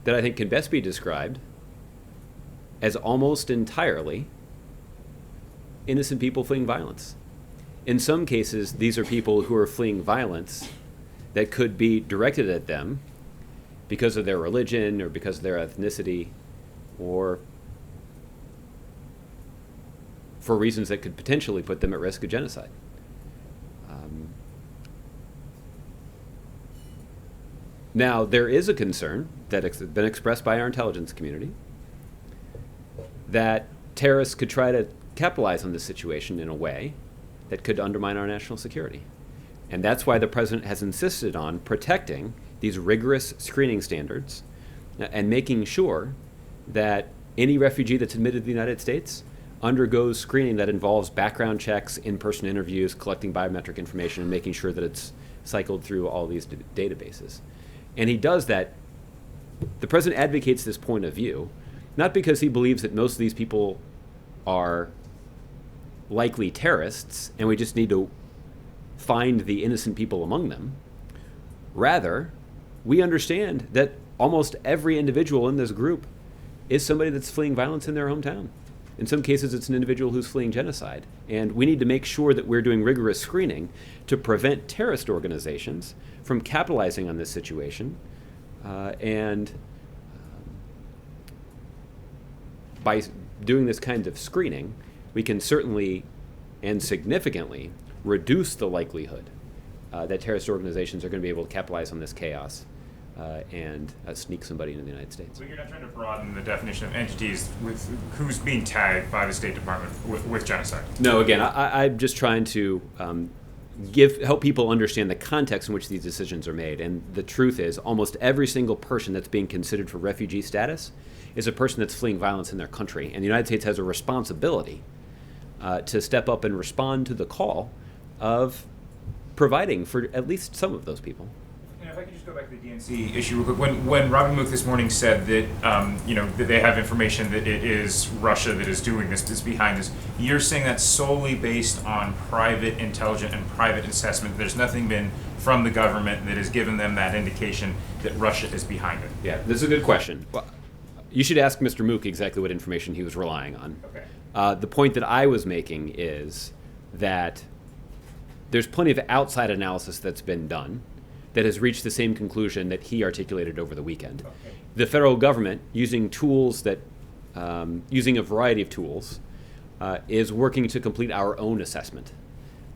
that I think can best be described as almost entirely innocent people fleeing violence. In some cases, these are people who are fleeing violence that could be directed at them because of their religion or because of their ethnicity or for reasons that could potentially put them at risk of genocide. Now, there is a concern that's been expressed by our intelligence community that terrorists could try to capitalize on this situation in a way that could undermine our national security. And that's why the president has insisted on protecting these rigorous screening standards and making sure that any refugee that's admitted to the United States undergoes screening that involves background checks, in-person interviews, collecting biometric information, and making sure that it's cycled through all these databases. And he does that. The president advocates this point of view, not because he believes that most of these people are likely terrorists and we just need to find the innocent people among them. Rather, we understand that almost every individual in this group is somebody that's fleeing violence in their hometown. In some cases, it's an individual who's fleeing genocide. And we need to make sure that we're doing rigorous screening to prevent terrorist organizations from capitalizing on this situation. By doing this kind of screening, we can certainly and significantly reduce the likelihood that terrorist organizations are going to be able to capitalize on this chaos and sneak somebody into the United States. So you're not trying to broaden the definition of entities with who's being tagged by the State Department with genocide? No, again, I'm just trying to help people understand the context in which these decisions are made. And the truth is, almost every single person that's being considered for refugee status is a person that's fleeing violence in their country. And the United States has a responsibility to step up and respond to the call of providing for at least some of those people. And if I could just go back to the DNC issue real quick, when Robin Mook this morning said that that they have information that it is Russia that is doing this, that's behind this, you're saying that's solely based on private intelligence and private assessment. There's nothing been from the government that has given them that indication that Russia is behind it. Yeah, this is a good question. Well, you should ask Mr. Mook exactly what information he was relying on. Okay. The point that I was making is that there's plenty of outside analysis that's been done that has reached the same conclusion that he articulated over the weekend. Okay. The federal government, using tools that, using a variety of tools, is working to complete our own assessment.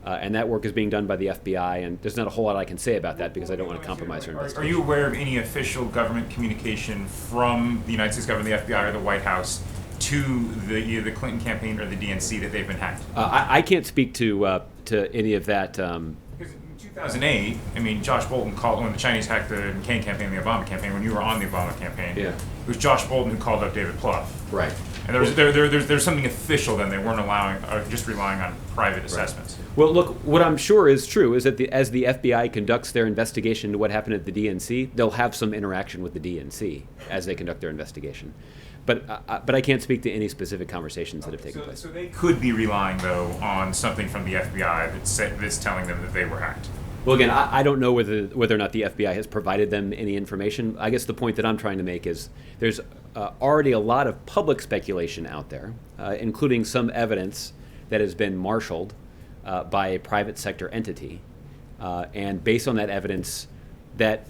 And that work is being done by the FBI, and there's not a whole lot I can say about that because I don't want to compromise our Are investigation. you aware of any official government communication from the United States government, the FBI, or the White House to either the Clinton campaign or the DNC that they've been hacked? I can't speak to any of that. Because in 2008, I mean, Josh Bolton called, when the Chinese hacked the McCain campaign and the Obama campaign, when you were on the Obama campaign, Yeah. it was Josh Bolton who called up David Plouffe. Right. And there's something official then. They weren't just relying on private assessments. Well, look, what I'm sure is true is that as the FBI conducts their investigation into what happened at the DNC, they'll have some interaction with the DNC as they conduct their investigation. But I can't speak to any specific conversations that have taken place. So they could be relying, though, on something from the FBI that's telling them that they were hacked. Well, again, I don't know whether or not the FBI has provided them any information. I guess the point that I'm trying to make is there's already a lot of public speculation out there, including some evidence that has been marshaled by a private sector entity. And based on that evidence, that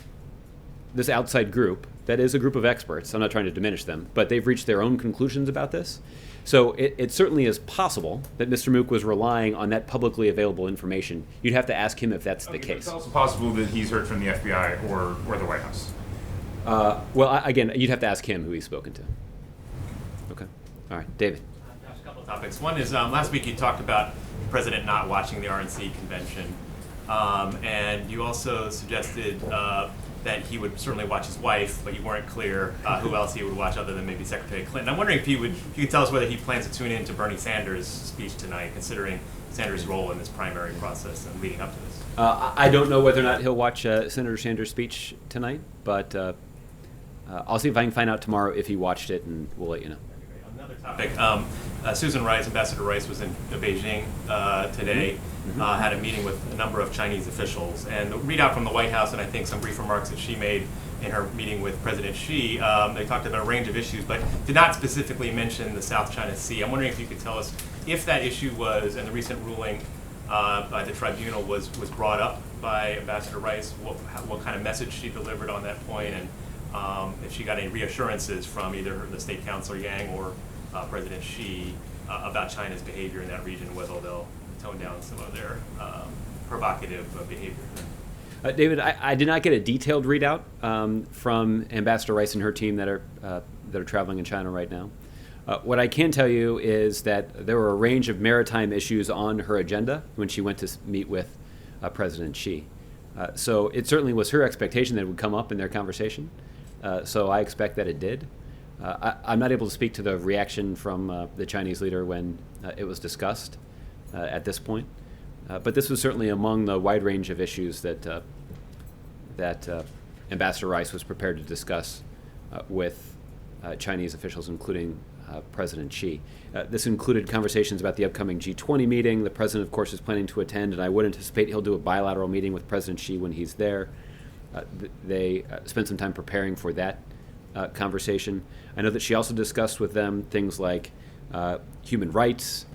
this outside group, that is a group of experts, I'm not trying to diminish them, but they've reached their own conclusions about this. So it certainly is possible that Mr. Mook was relying on that publicly available information. You'd have to ask him if that's the But case. it's also possible that he's heard from the FBI or the White House. Again, you'd have to ask him who he's spoken to. Okay. All right. David. Gosh, a couple of topics. One is last week you talked about the president not watching the RNC convention, and you also suggested that he would certainly watch his wife, but you weren't clear who else he would watch other than maybe Secretary Clinton. I'm wondering if you could tell us whether he plans to tune in to Bernie Sanders' speech tonight, considering Sanders' role in this primary process and leading up to this. I don't know whether or not he'll watch Senator Sanders' speech tonight, but I'll see if I can find out tomorrow if he watched it, and we'll let you know. Another topic. Susan Rice, Ambassador Rice, was in Beijing today, had a meeting with a number of Chinese officials. And the readout from the White House, and I think some brief remarks that she made in her meeting with President Xi, they talked about a range of issues, but did not specifically mention the South China Sea. I'm wondering if you could tell us if that issue was, and the recent ruling by the tribunal was brought up by Ambassador Rice, what kind of message she delivered on that point, and if she got any reassurances from either the State Councilor Yang or President Xi about China's behavior in that region, whether they'll tone down some of their provocative behavior. David, I did not get a detailed readout from Ambassador Rice and her team that are traveling in China right now. What I can tell you is that there were a range of maritime issues on her agenda when she went to meet with President Xi. So it certainly was her expectation that it would come up in their conversation. So I expect that it did. I'm not able to speak to the reaction from the Chinese leader when it was discussed at this point. But this was certainly among the wide range of issues that Ambassador Rice was prepared to discuss with Chinese officials, including President Xi. This included conversations about the upcoming G20 meeting. The president, of course, is planning to attend, and I would anticipate he'll do a bilateral meeting with President Xi when he's there. They spent some time preparing for that conversation. I know that she also discussed with them things like human rights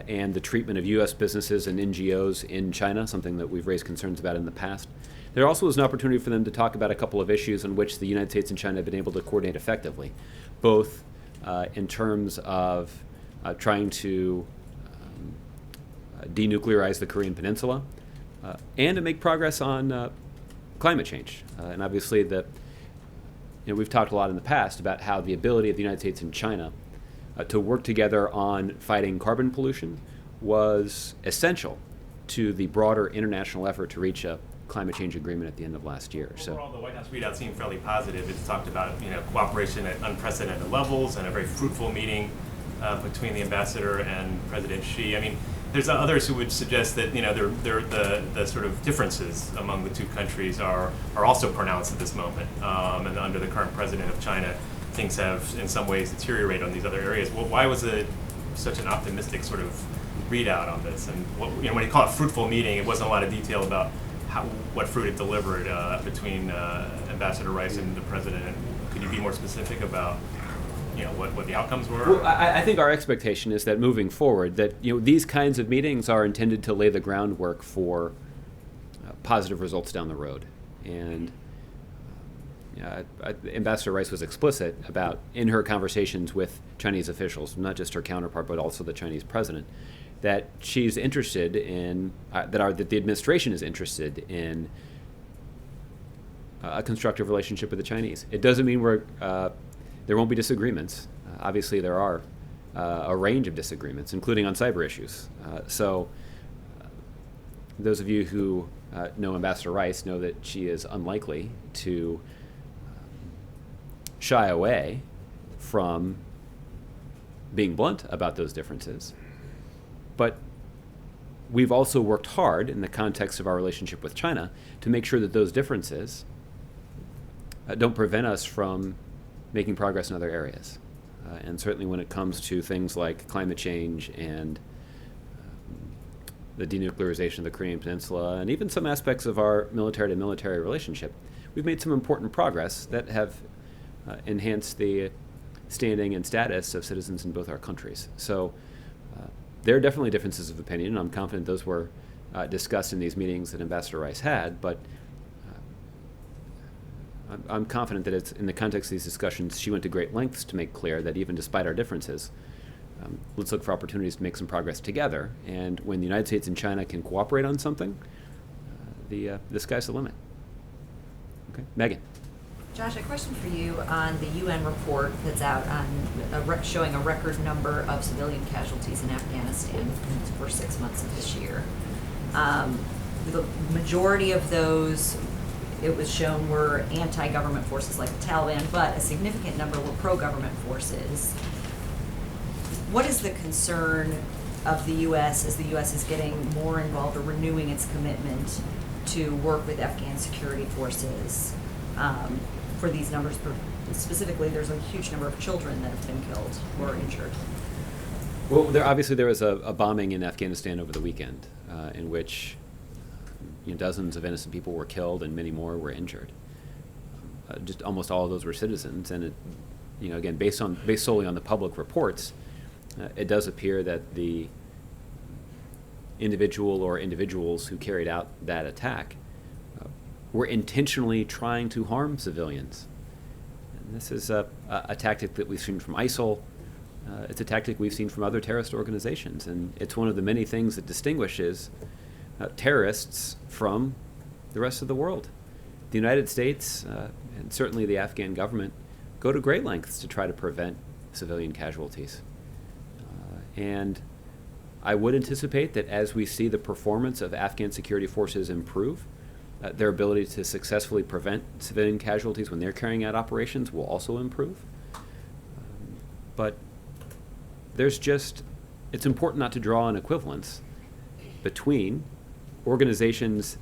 and the treatment of U.S. businesses and NGOs in China, something that we've raised concerns about in the past. There also was an opportunity for them to talk about a couple of issues in which the United States and China have been able to coordinate effectively, both in terms of trying to denuclearize the Korean Peninsula and to make progress on climate change. And obviously, we've talked a lot in the past about how the ability of the United States and China to work together on fighting carbon pollution was essential to the broader international effort to reach a climate change agreement at the end of last year. Overall, the White House readout seemed fairly positive. It's talked about cooperation at unprecedented levels and a very fruitful meeting between the ambassador and President Xi. I mean, there's others who would suggest that the sort of differences among the two countries are also pronounced at this moment. And under the current president of China, things have in some ways deteriorated on these other areas. Well, why was it such an optimistic sort of readout on this? And when you call it fruitful meeting, it wasn't a lot of detail about what fruit it delivered between Ambassador Rice and the president. And could you be more specific about what the outcomes were? Well, I think our expectation is that moving forward, that these kinds of meetings are intended to lay the groundwork for positive results down the road. And Ambassador Rice was explicit about, in her conversations with Chinese officials, not just her counterpart, but also the Chinese president, that she's interested in, that the administration is interested in a constructive relationship with the Chinese. It doesn't mean there won't be disagreements. Obviously, there are a range of disagreements, including on cyber issues. Those of you who know Ambassador Rice know that she is unlikely to shy away from being blunt about those differences. But we've also worked hard in the context of our relationship with China to make sure that those differences don't prevent us from making progress in other areas. And certainly when it comes to things like climate change and the denuclearization of the Korean Peninsula, and even some aspects of our military-to-military relationship, we've made some important progress that have enhanced the standing and status of citizens in both our countries. So there are definitely differences of opinion, and I'm confident those were discussed in these meetings that Ambassador Rice had, but I'm confident that it's in the context of these discussions, she went to great lengths to make clear that even despite our differences, let's look for opportunities to make some progress together. And when the United States and China can cooperate on something, the sky's the limit. Okay, Megan. Josh, a question for you on the UN report that's out on showing a record number of civilian casualties in Afghanistan for 6 months of this year. The majority of those, it was shown, were anti-government forces like the Taliban, but a significant number were pro-government forces. What is the concern of the U.S. as the U.S. is getting more involved or renewing its commitment to work with Afghan security forces for these numbers? Specifically, there's a huge number of children that have been killed or injured. Well, there was a bombing in Afghanistan over the weekend in which dozens of innocent people were killed and many more were injured. Just almost all of those were citizens, and again, based solely on the public reports, it does appear that the individual or individuals who carried out that attack were intentionally trying to harm civilians. And this is a tactic that we've seen from ISIL. It's a tactic we've seen from other terrorist organizations, and it's one of the many things that distinguishes terrorists from the rest of the world. The United States, and certainly the Afghan government, go to great lengths to try to prevent civilian casualties. And I would anticipate that as we see the performance of Afghan security forces improve, their ability to successfully prevent civilian casualties when they're carrying out operations will also improve. But it's important not to draw an equivalence between organizations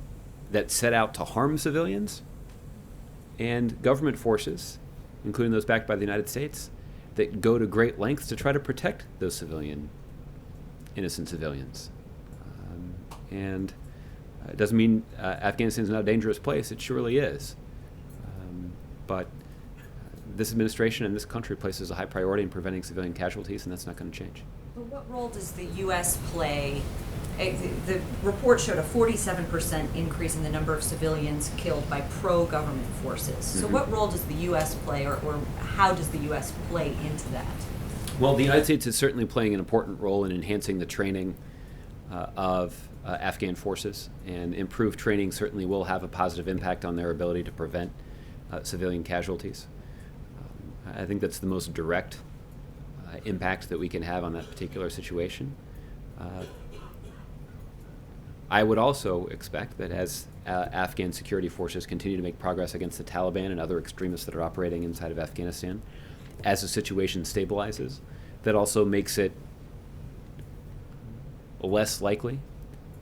that set out to harm civilians and government forces, including those backed by the United States, that go to great lengths to try to protect those innocent civilians. And it doesn't mean Afghanistan is not a dangerous place. It surely is. But this administration and this country places a high priority in preventing civilian casualties, and that's not going to change. But what role does the U.S. play? The report showed a 47% increase in the number of civilians killed by pro-government forces. Mm-hmm. So what role does the U.S. play, or how does the U.S. play into that? Well, the United States is certainly playing an important role in enhancing the training of Afghan forces, and improved training certainly will have a positive impact on their ability to prevent civilian casualties. I think that's the most direct impact that we can have on that particular situation. I would also expect that as Afghan security forces continue to make progress against the Taliban and other extremists that are operating inside of Afghanistan, as the situation stabilizes, that also makes it less likely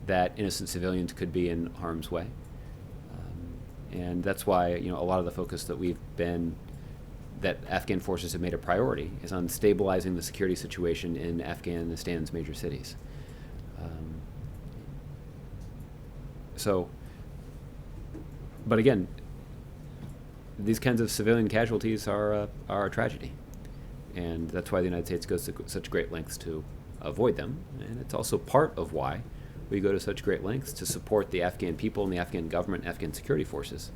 that innocent civilians could be in harm's way. And that's why a lot of the focus that Afghan forces have made a priority is on stabilizing the security situation in Afghanistan's major cities. But again, these kinds of civilian casualties are a tragedy, and that's why the United States goes to such great lengths to avoid them. And it's also part of why we go to such great lengths to support the Afghan people and the Afghan government, Afghan security forces,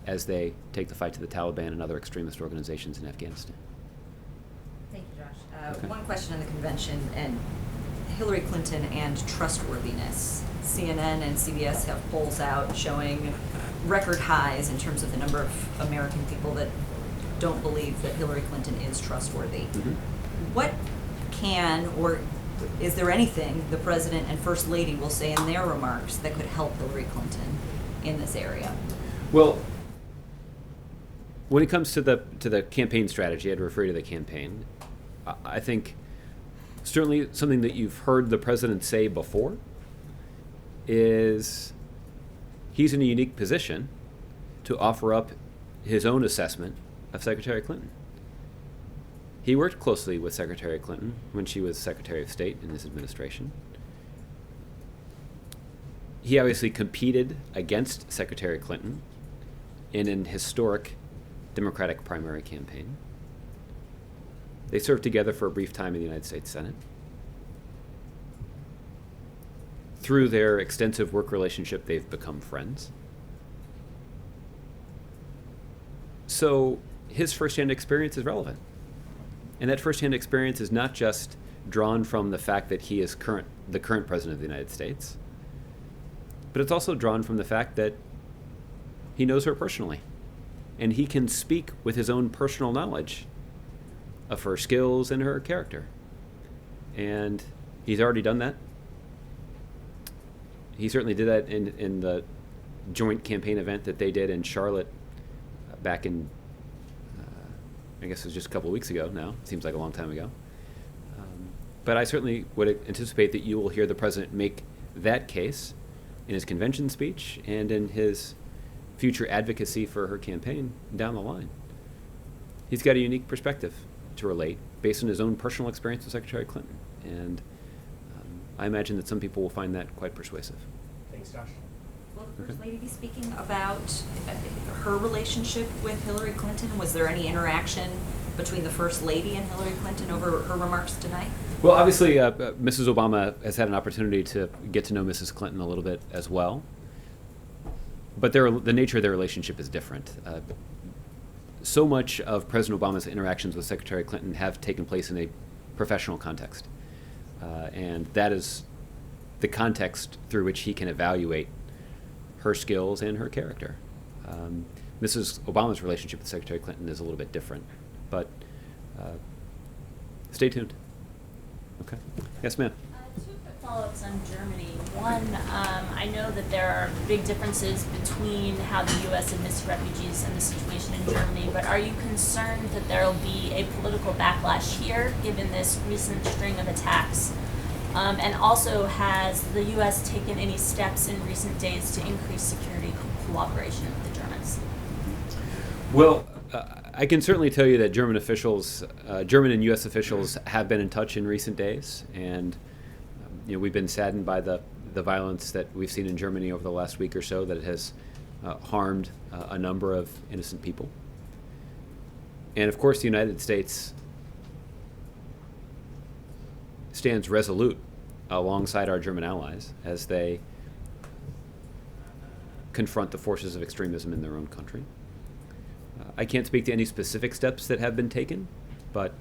as they take the fight to the Taliban and other extremist organizations in Afghanistan. Thank you, Josh. Okay. One question on the convention and Hillary Clinton and trustworthiness. CNN and CBS have polls out showing record highs in terms of the number of American people that don't believe that Hillary Clinton is trustworthy. Mhm. What can, or is there anything the President and First Lady will say in their remarks that could help Hillary Clinton in this area? Well, when it comes to the campaign strategy, I'd refer you to the campaign. I think certainly something that you've heard the president say before is he's in a unique position to offer up his own assessment of Secretary Clinton. He worked closely with Secretary Clinton when she was Secretary of State in his administration. He obviously competed against Secretary Clinton in an historic Democratic primary campaign. They served together for a brief time in the United States Senate. Through their extensive work relationship, they've become friends. So his firsthand experience is relevant. And that firsthand experience is not just drawn from the fact that he is the current president of the United States, but it's also drawn from the fact that he knows her personally. And he can speak with his own personal knowledge of her skills and her character. And he's already done that. He certainly did that in the joint campaign event that they did in Charlotte back in, I guess it was just a couple of weeks ago now. Seems like a long time ago. But I certainly would anticipate that you will hear the president make that case in his convention speech and in his future advocacy for her campaign down the line. He's got a unique perspective to relate based on his own personal experience with Secretary Clinton. And I imagine that some people will find that quite persuasive. Thanks, Josh. Will the First Lady be speaking about her relationship with Hillary Clinton? Was there any interaction between the First Lady and Hillary Clinton over her remarks tonight? Well, obviously, Mrs. Obama has had an opportunity to get to know Mrs. Clinton a little bit as well. But the nature of their relationship is different. So much of President Obama's interactions with Secretary Clinton have taken place in a professional context. And that is the context through which he can evaluate her skills and her character. Mrs. Obama's relationship with Secretary Clinton is a little bit different. But stay tuned. Okay. Yes, ma'am. Two quick follow-ups on Germany. One, I know that there are big differences between how the U.S. admits refugees and the situation in Germany, but are you concerned that there will be a political backlash here, given this recent string of attacks? And also, has the U.S. taken any steps in recent days to increase security cooperation with the Germans? Well, I can certainly tell you that German and U.S. officials have been in touch in recent days, and we've been saddened by the violence that we've seen in Germany over the last week or so, that it has harmed a number of innocent people. And of course, the United States stands resolute alongside our German allies as they confront the forces of extremism in their own country. I can't speak to any specific steps that have been taken, but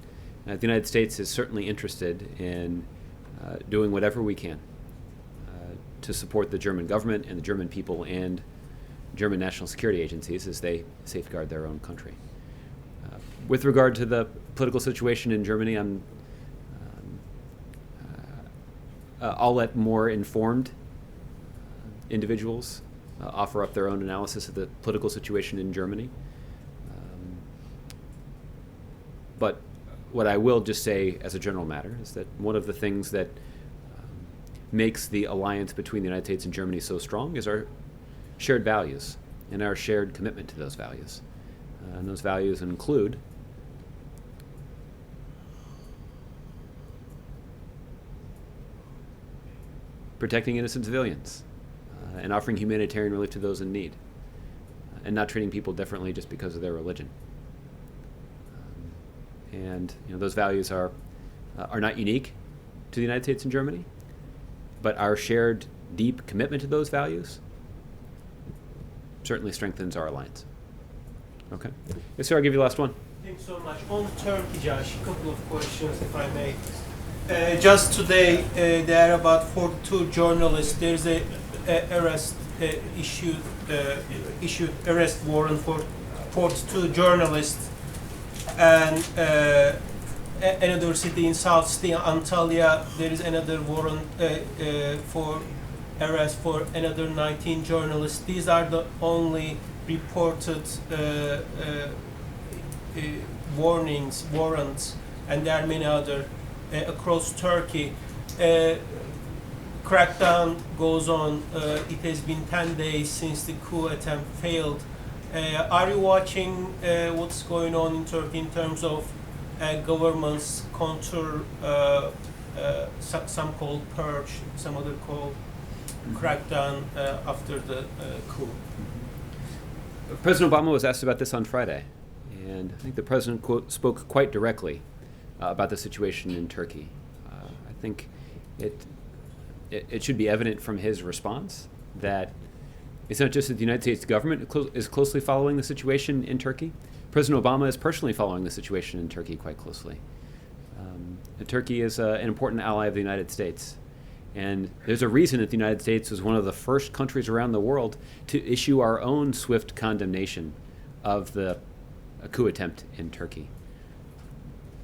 the United States is certainly interested in doing whatever we can to support the German government and the German people and German national security agencies as they safeguard their own country. With regard to the political situation in Germany, I'll let more informed individuals offer up their own analysis of the political situation in Germany. But what I will just say as a general matter is that one of the things that makes the alliance between the United States and Germany so strong is our shared values and our shared commitment to those values. And those values include protecting innocent civilians and offering humanitarian relief to those in need, and not treating people differently just because of their religion. And those values are not unique to the United States and Germany, but our shared deep commitment to those values certainly strengthens our alliance. Okay. Yes, sir, I'll give you the last one. Thanks so much. On Turkey, Josh, a couple of questions, if I may. Just today, there are about 42 journalists. There's a arrest issued arrest warrant for 42 journalists, and another city in South City, Antalya, there is another warrant for arrest for another 19 journalists. These are the only reported warrants, and there are many other across Turkey. Crackdown goes on. It has been 10 days since the coup attempt failed. Are you watching what's going on in Turkey in terms of government's counter, some call purge, some other call crackdown after the coup? President Obama was asked about this on Friday, and I think the president spoke quite directly about the situation in Turkey. I think it should be evident from his response that it's not just that the United States government is closely following the situation in Turkey. President Obama is personally following the situation in Turkey quite closely. Turkey is an important ally of the United States. And there's a reason that the United States was one of the first countries around the world to issue our own swift condemnation of the coup attempt in Turkey.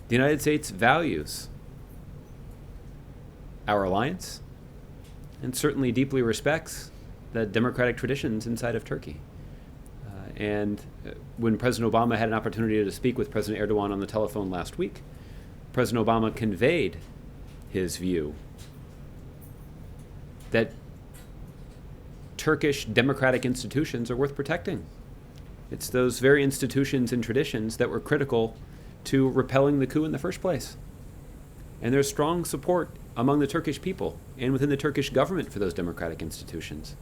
The United States values our alliance and certainly deeply respects the democratic traditions inside of Turkey. And when President Obama had an opportunity to speak with President Erdogan on the telephone last week, President Obama conveyed his view that Turkish democratic institutions are worth protecting. It's those very institutions and traditions that were critical to repelling the coup in the first place. And there's strong support among the Turkish people and within the Turkish government for those democratic institutions.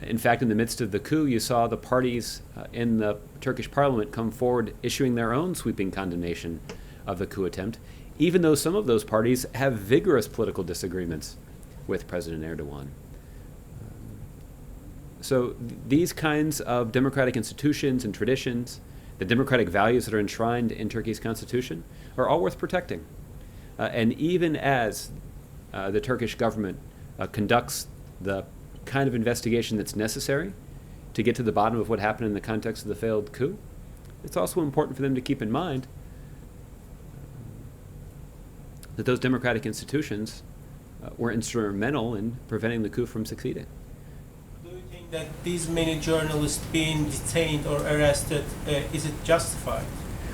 In fact, in the midst of the coup, you saw the parties in the Turkish parliament come forward issuing their own sweeping condemnation of the coup attempt, even though some of those parties have vigorous political disagreements with President Erdogan. So these kinds of democratic institutions and traditions, the democratic values that are enshrined in Turkey's constitution, are all worth protecting. And even as the Turkish government conducts the kind of investigation that's necessary to get to the bottom of what happened in the context of the failed coup, it's also important for them to keep in mind that those democratic institutions were instrumental in preventing the coup from succeeding. Do you think that these many journalists being detained or arrested, is it justified?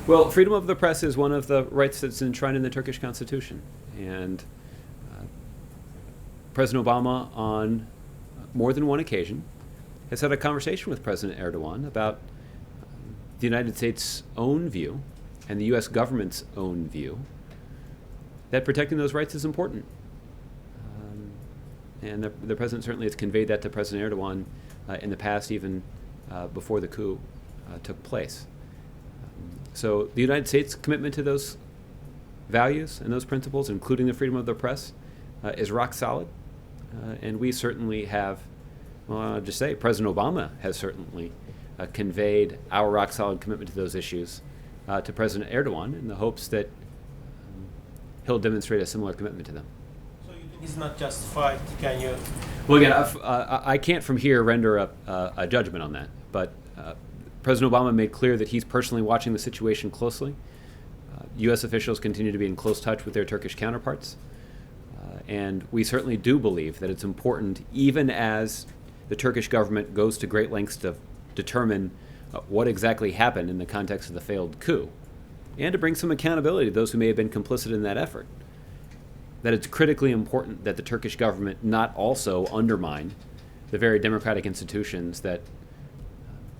Well, freedom of the press is one of the rights that's enshrined in the Turkish constitution. And President Obama, on more than one occasion, has had a conversation with President Erdogan about the United States' own view and the U.S. government's own view that protecting those rights is important. And the president certainly has conveyed that to President Erdogan in the past, even before the coup took place. So the United States' commitment to those values and those principles, including the freedom of the press, is rock solid. And we certainly have, well, I'll just say, President Obama has certainly conveyed our rock solid commitment to those issues to President Erdogan in the hopes that he'll demonstrate a similar commitment to them. Is not justified, can you? Well, again, I can't from here render a judgment on that, but President Obama made clear that he's personally watching the situation closely. U.S. officials continue to be in close touch with their Turkish counterparts, and we certainly do believe that it's important, even as the Turkish government goes to great lengths to determine what exactly happened in the context of the failed coup, and to bring some accountability to those who may have been complicit in that effort, that it's critically important that the Turkish government not also undermine the very democratic institutions that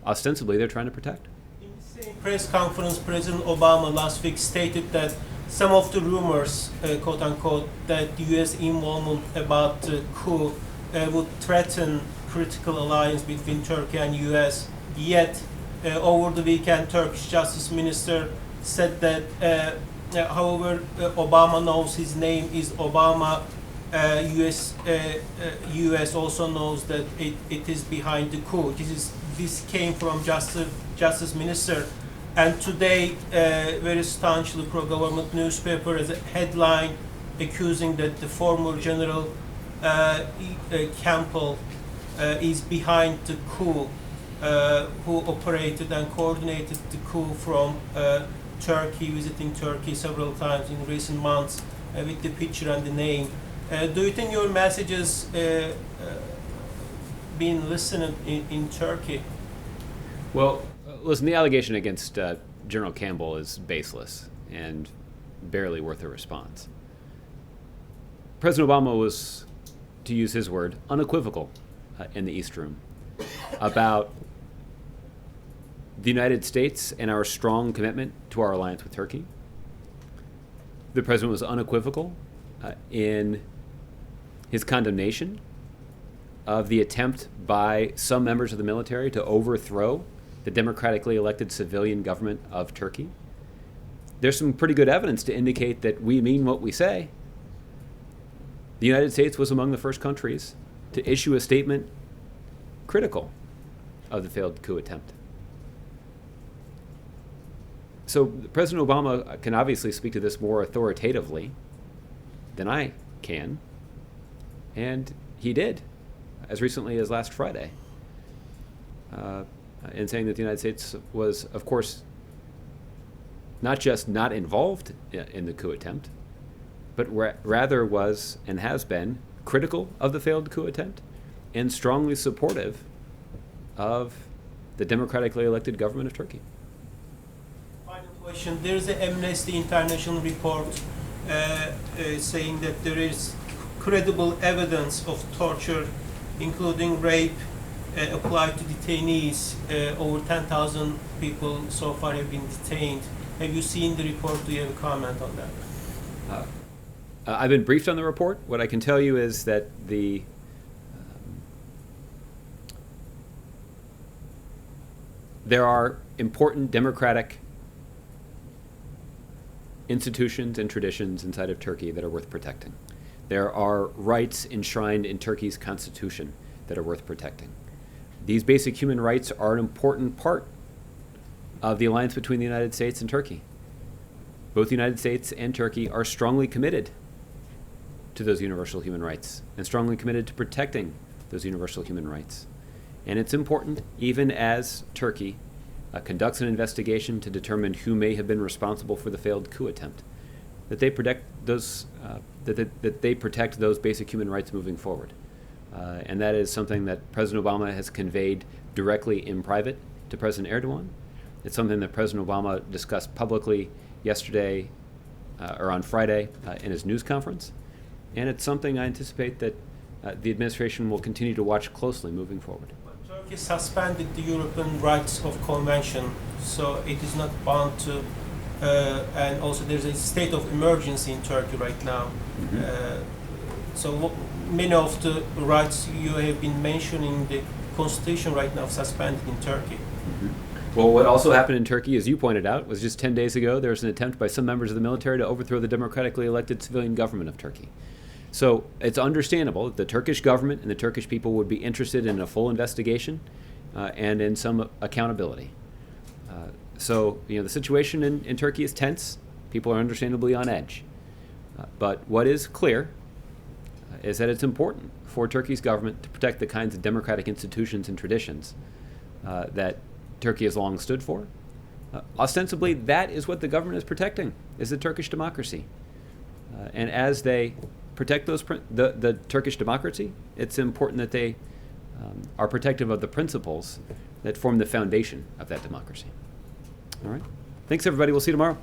ostensibly they're trying to protect. In the same press conference, President Obama last week stated that some of the rumors, quote unquote, that the U.S. involvement about the coup would threaten critical alliance between Turkey and U.S. Yet, over the weekend, Turkish Justice Minister said that however, Obama knows his name is Obama. U.S. also knows that it is behind the coup. This came from Justice Minister, and today, very staunchly pro-government newspaper as a headline accusing that the former General Campbell is behind the coup, who operated and coordinated the coup from Turkey, visiting Turkey several times in recent months with the picture and the name. Do you think your messages being listened in Turkey? Well, listen, the allegation against General Campbell is baseless and barely worth a response. President Obama was, to use his word, unequivocal in the East Room about the United States and our strong commitment to our alliance with Turkey. The president was unequivocal in his condemnation of the attempt by some members of the military to overthrow the democratically elected civilian government of Turkey. There's some pretty good evidence to indicate that we mean what we say. The United States was among the first countries to issue a statement critical of the failed coup attempt. So President Obama can obviously speak to this more authoritatively than I can, and he did, as recently as last Friday, in saying that the United States was, of course, not just not involved in the coup attempt, but rather was and has been critical of the failed coup attempt and strongly supportive of the democratically elected government of Turkey. Final question. There is an Amnesty International report saying that there is credible evidence of torture, including rape, applied to detainees. Over 10,000 people so far have been detained. Have you seen the report? Do you have a comment on that? I've been briefed on the report. What I can tell you is that there are important democratic institutions and traditions inside of Turkey that are worth protecting. There are rights enshrined in Turkey's constitution that are worth protecting. These basic human rights are an important part of the alliance between the United States and Turkey. Both the United States and Turkey are strongly committed to those universal human rights and strongly committed to protecting those universal human rights. And it's important, even as Turkey conducts an investigation to determine who may have been responsible for the failed coup attempt, that they protect those that they protect those basic human rights moving forward. And that is something that President Obama has conveyed directly in private to President Erdogan. It's something that President Obama discussed publicly yesterday or on Friday in his news conference. And it's something I anticipate that the administration will continue to watch closely moving forward. Turkey suspended the European Rights of Convention, so it is not bound to, and also there's a state of emergency in Turkey right now. So many of the rights you have been mentioning, the constitution right now suspended in Turkey. Well, what also happened in Turkey, as you pointed out, was just 10 days ago, there was an attempt by some members of the military to overthrow the democratically elected civilian government of Turkey. So it's understandable that the Turkish government and the Turkish people would be interested in a full investigation and in some accountability. So, the situation in Turkey is tense. People are understandably on edge. But what is clear is that it's important for Turkey's government to protect the kinds of democratic institutions and traditions that Turkey has long stood for. Ostensibly, that is what the government is protecting, is the Turkish democracy. And as they protect the Turkish democracy, it's important that they are protective of the principles that form the foundation of that democracy. All right. Thanks, everybody. We'll see you tomorrow.